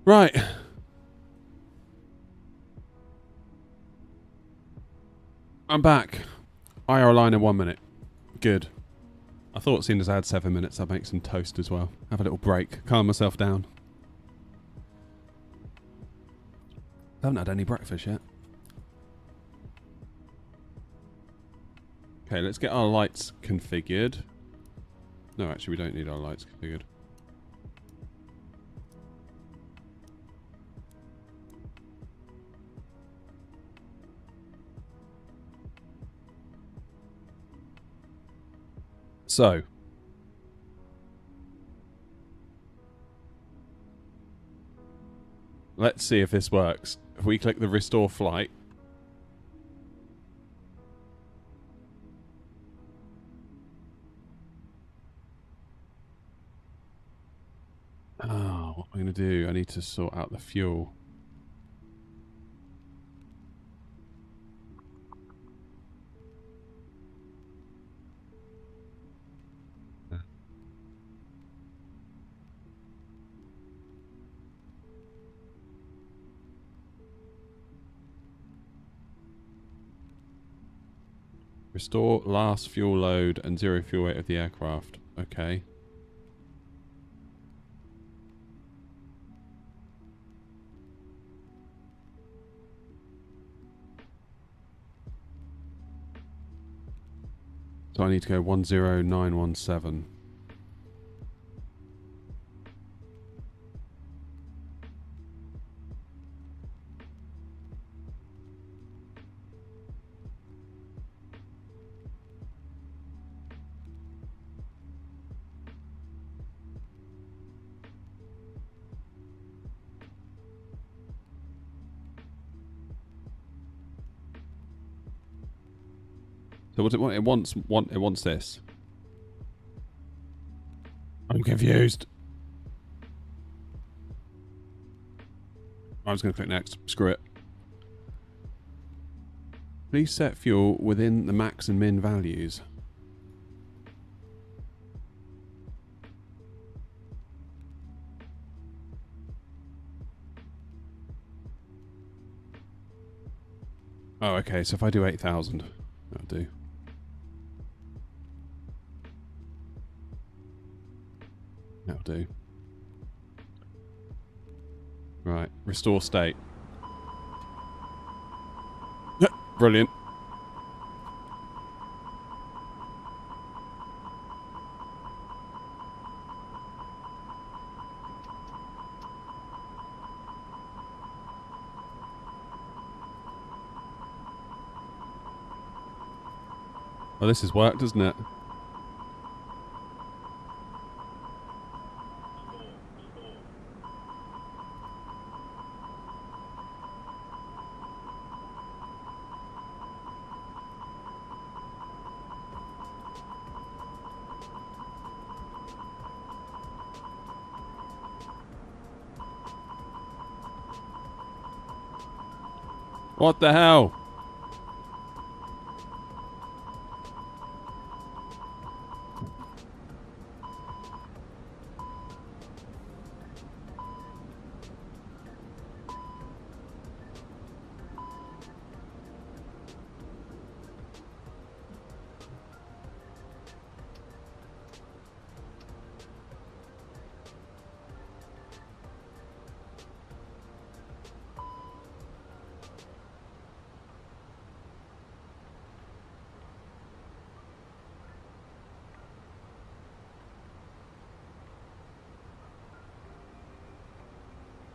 A: Right. I'm back. IR line in 1 minute. Good. I thought seeing as I had 7 minutes, I'd make some toast as well. Have a little break. Calm myself down. I haven't had any breakfast yet. Okay, let's get our lights configured. No, actually, we don't need our lights configured. So, let's see if this works. If we click the restore flight, what am I going to do? I need to sort out the fuel. Restore last fuel load and 0 fuel weight of the aircraft. Okay. So I need to go 10917. So what it want? It wants this. I'm confused. I'm just going to click next. Screw it. Please set fuel within the max and min values. Oh, okay. So if I do 8,000, that'll do. That'll do. Right. Restore state. Brilliant. Well, this has worked, hasn't it? What the hell?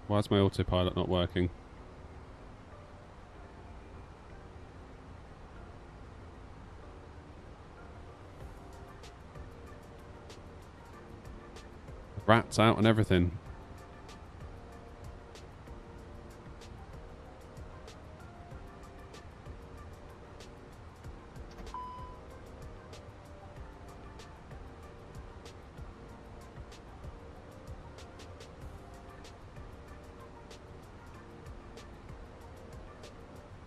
A: Why is my autopilot not working? Rats out and everything.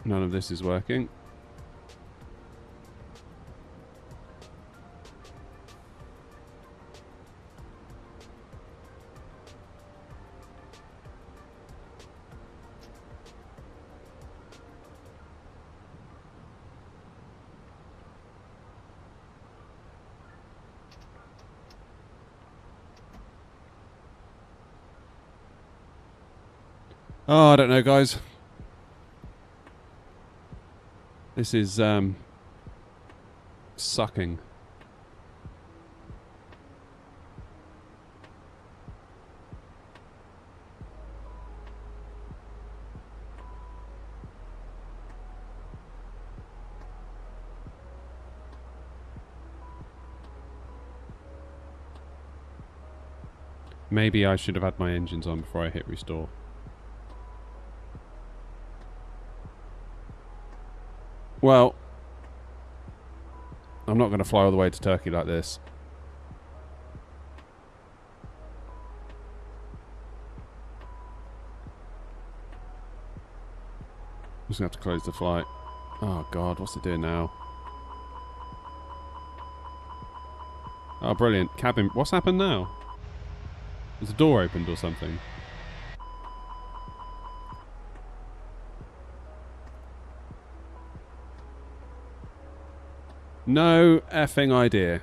A: None of this is working. Oh, I don't know, guys. This is sucking. Maybe I should have had my engines on before I hit restore. Well, I'm not going to fly all the way to Turkey like this. I'm just going to have to close the flight. Oh god, what's it doing now? Oh, brilliant. Cabin. What's happened now? Has the door opened or something? No effing idea.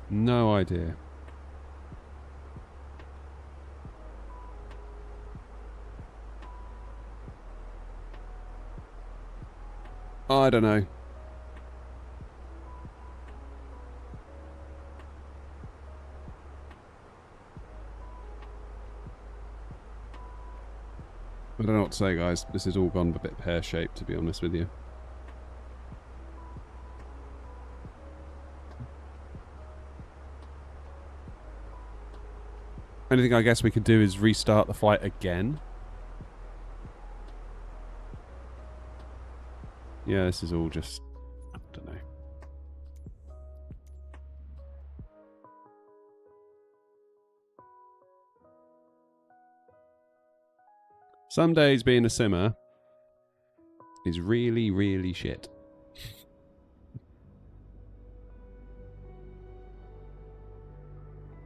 A: No idea. I don't know. I don't know what to say, guys. This has all gone a bit pear-shaped, to be honest with you. Only thing I guess we could do is restart the flight again. Yeah, this is all just... I don't know. Some days being a simmer is really, really shit.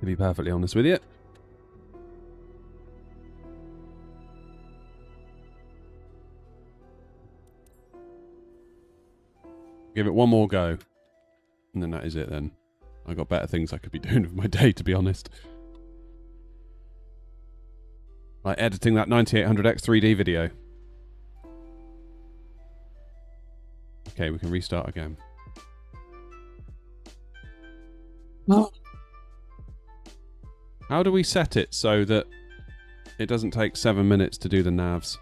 A: To be perfectly honest with you. Give it one more go. And then that is it then. I got better things I could be doing with my day, to be honest. Like editing that 9800X 3D video. Okay, we can restart again. No. How do we set it so that it doesn't take 7 minutes to do the navs?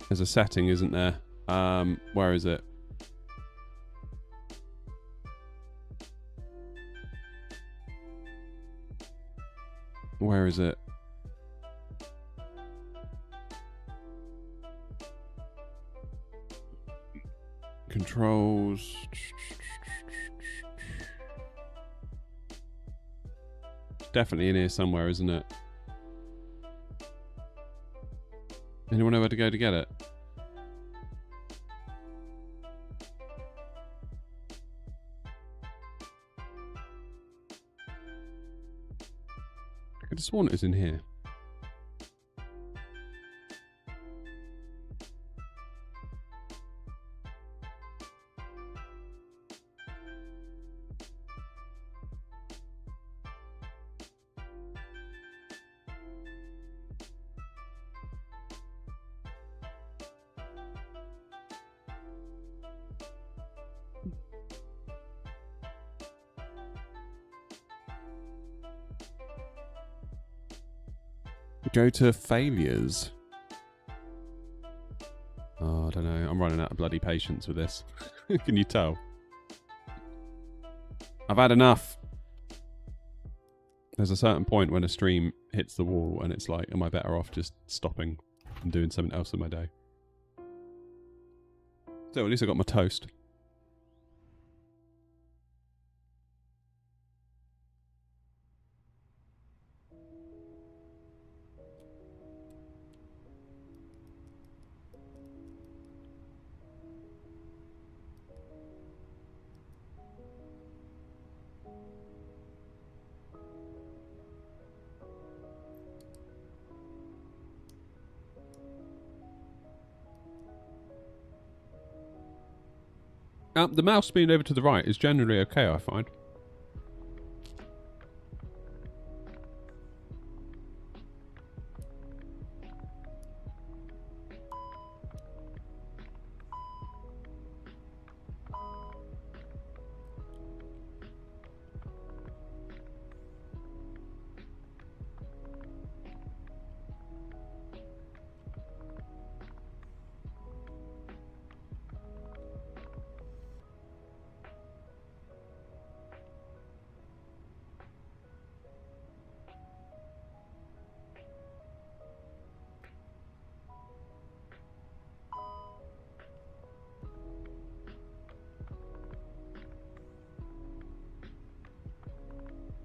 A: There's a setting, isn't there? Where is it? Where is it? Controls. Definitely in here somewhere, isn't it? Anyone know where to go to get it? I could have sworn it was in here. Go to failures. Oh, I don't know. I'm running out of bloody patience with this. Can you tell? I've had enough. There's a certain point when a stream hits the wall and it's like, am I better off just stopping and doing something else with my day? So at least I got my toast. The mouse speed over to the right is generally okay, I find.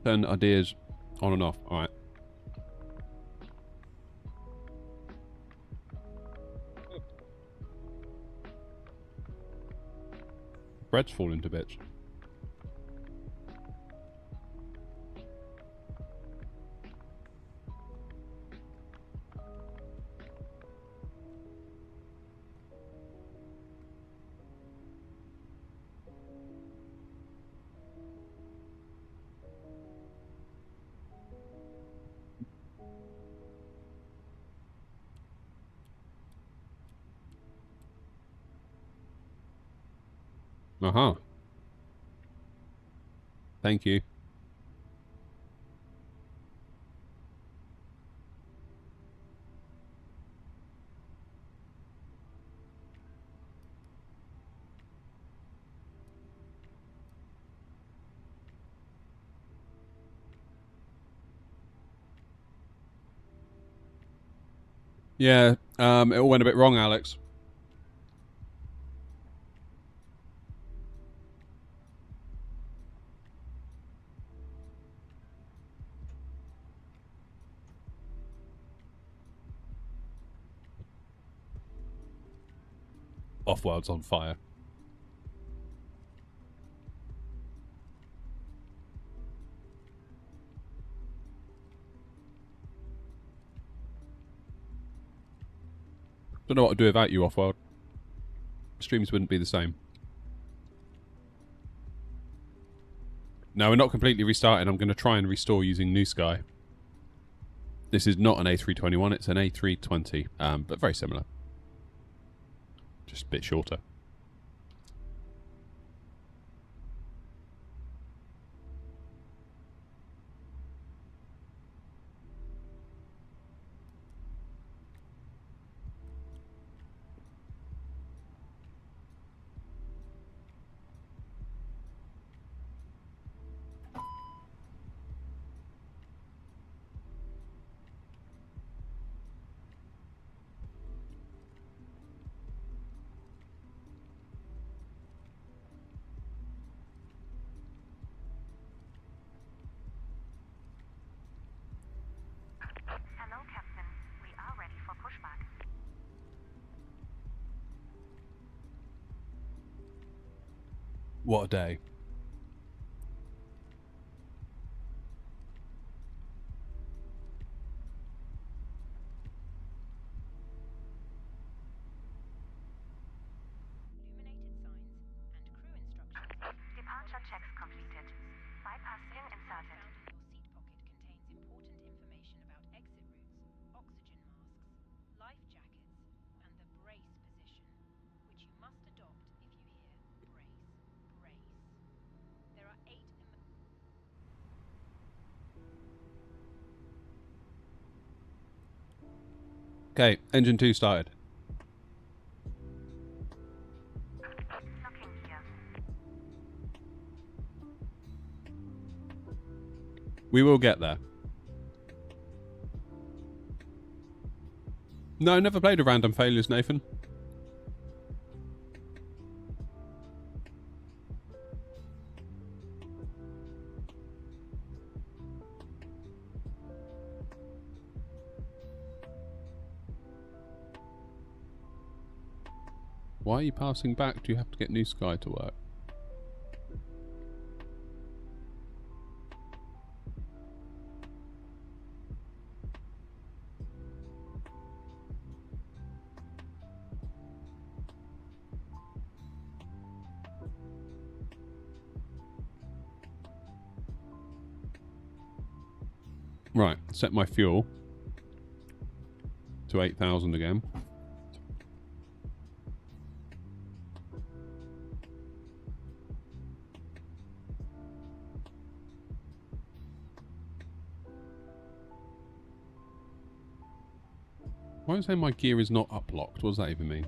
A: Turn ideas on and off. Alright. Bread's falling to bits. Uh-huh. Thank you. Yeah, it all went a bit wrong, Alex. Off-world's on fire. Don't know what to do without you, Off-world. Streams wouldn't be the same. No, we're not completely restarting. I'm going to try and restore using New Sky. This is not an A321, it's an A320, but very similar. Just a bit shorter.
E: Hello, Captain. We are ready for pushback.
A: What a day.
E: Illuminated signs and crew instructions.
H: Departure checks completed. Bypass pin inserted.
E: Found in your seat pocket contains important information about exit routes, oxygen masks, life jackets, and the brace position, which you must adopt if you hear brace, brace. There are 8
A: Okay, engine 2 started.
H: Looking here.
A: We will get there. No, never played with random failures, Nathan. Why are you passing back? Do you have to get New Sky to work? Right, set my fuel to 8,000 again. Why is it saying my gear is not uplocked? What does that even mean?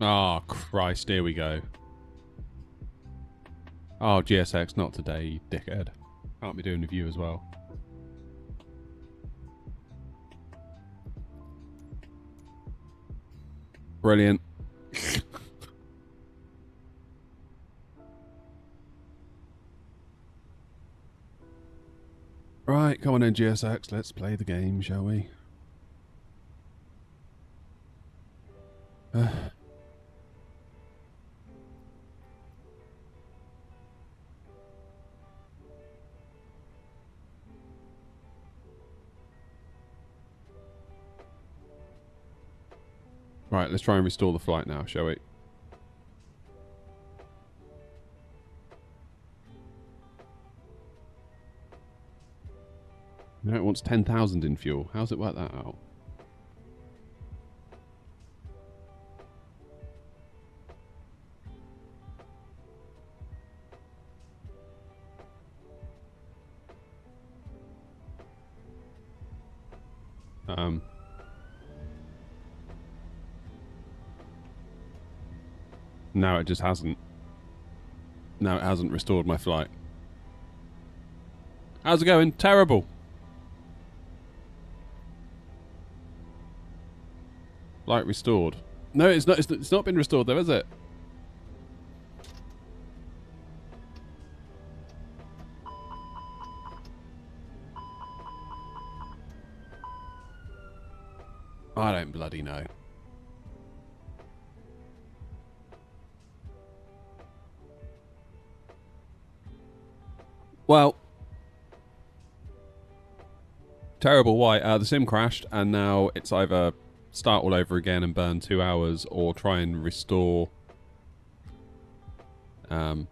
A: Ah, Christ, here we go. Oh, GSX, not today, you dickhead. Can't be doing with you as well. Brilliant. Right, come on in, GSX, let's play the game, shall we? Right, let's try and restore the flight now, shall we? No, it wants 10,000 in fuel. How's it work that out? No, it just hasn't. No, it hasn't restored my flight. How's it going? Terrible. Flight restored. No, it's not. It's not been restored, though, is it? I don't bloody know. Well, terrible. Why? The sim crashed, and now it's either start all over again and burn 2 hours, or try and restore for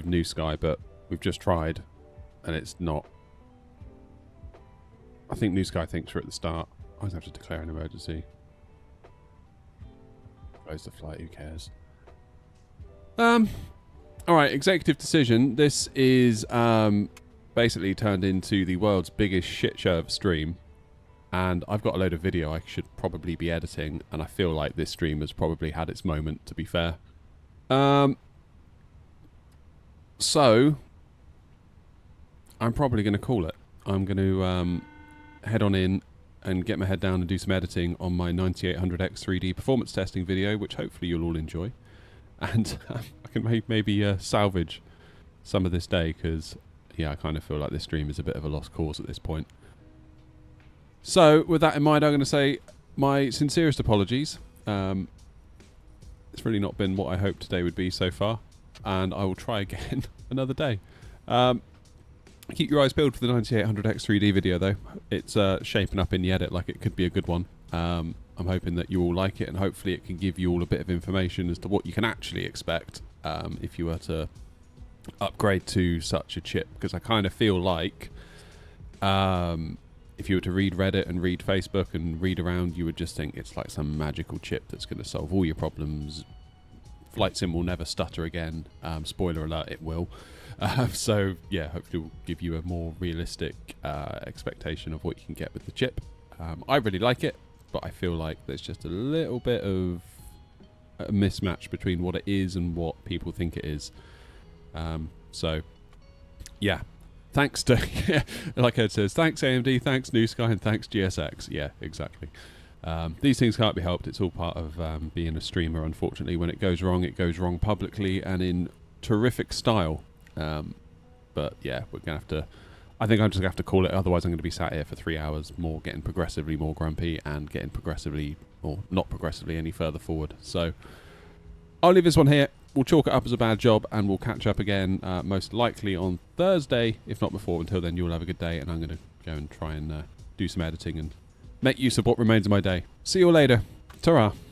A: New Sky. But we've just tried, and it's not. I think New Sky thinks we're at the start. I always have to declare an emergency. Close the flight. Who cares? Alright, executive decision. This is basically turned into the world's biggest shit show of a stream. And I've got a load of video I should probably be editing. And I feel like this stream has probably had its moment, to be fair. So, I'm probably going to call it. I'm going to head on in and get my head down and do some editing on my 9800X 3D performance testing video, which hopefully you'll all enjoy. And I can maybe salvage some of this day, because, yeah, I kind of feel like this stream is a bit of a lost cause at this point. So, with that in mind, I'm going to say my sincerest apologies. It's really not been what I hoped today would be so far, and I will try again another day. Keep your eyes peeled for the 9800X 3D video, though. It's shaping up in the edit like it could be a good one. I'm hoping that you all like it, and hopefully it can give you all a bit of information as to what you can actually expect if you were to upgrade to such a chip. Because I kind of feel like if you were to read Reddit and read Facebook and read around, you would just think it's like some magical chip that's going to solve all your problems. Flight sim will never stutter again. Spoiler alert, it will. So, yeah, hopefully we'll give you a more realistic expectation of what you can get with the chip. I really like it, but I feel like there's just a little bit of a mismatch between what it is and what people think it is. So, yeah. Thanks to, like Ed says, thanks AMD, thanks New Sky, and thanks GSX. Yeah, exactly. These things can't be helped. It's all part of being a streamer, unfortunately. When it goes wrong publicly and in terrific style. But yeah, we're going to have to... I think I'm just going to have to call it, otherwise I'm going to be sat here for 3 hours more, getting progressively more grumpy and getting progressively, or not progressively, any further forward. So I'll leave this one here. We'll chalk it up as a bad job, and we'll catch up again most likely on Thursday, if not before. Until then, you'll have a good day, and I'm going to go and try and do some editing and make use of what remains of my day. See you all later. Ta-ra.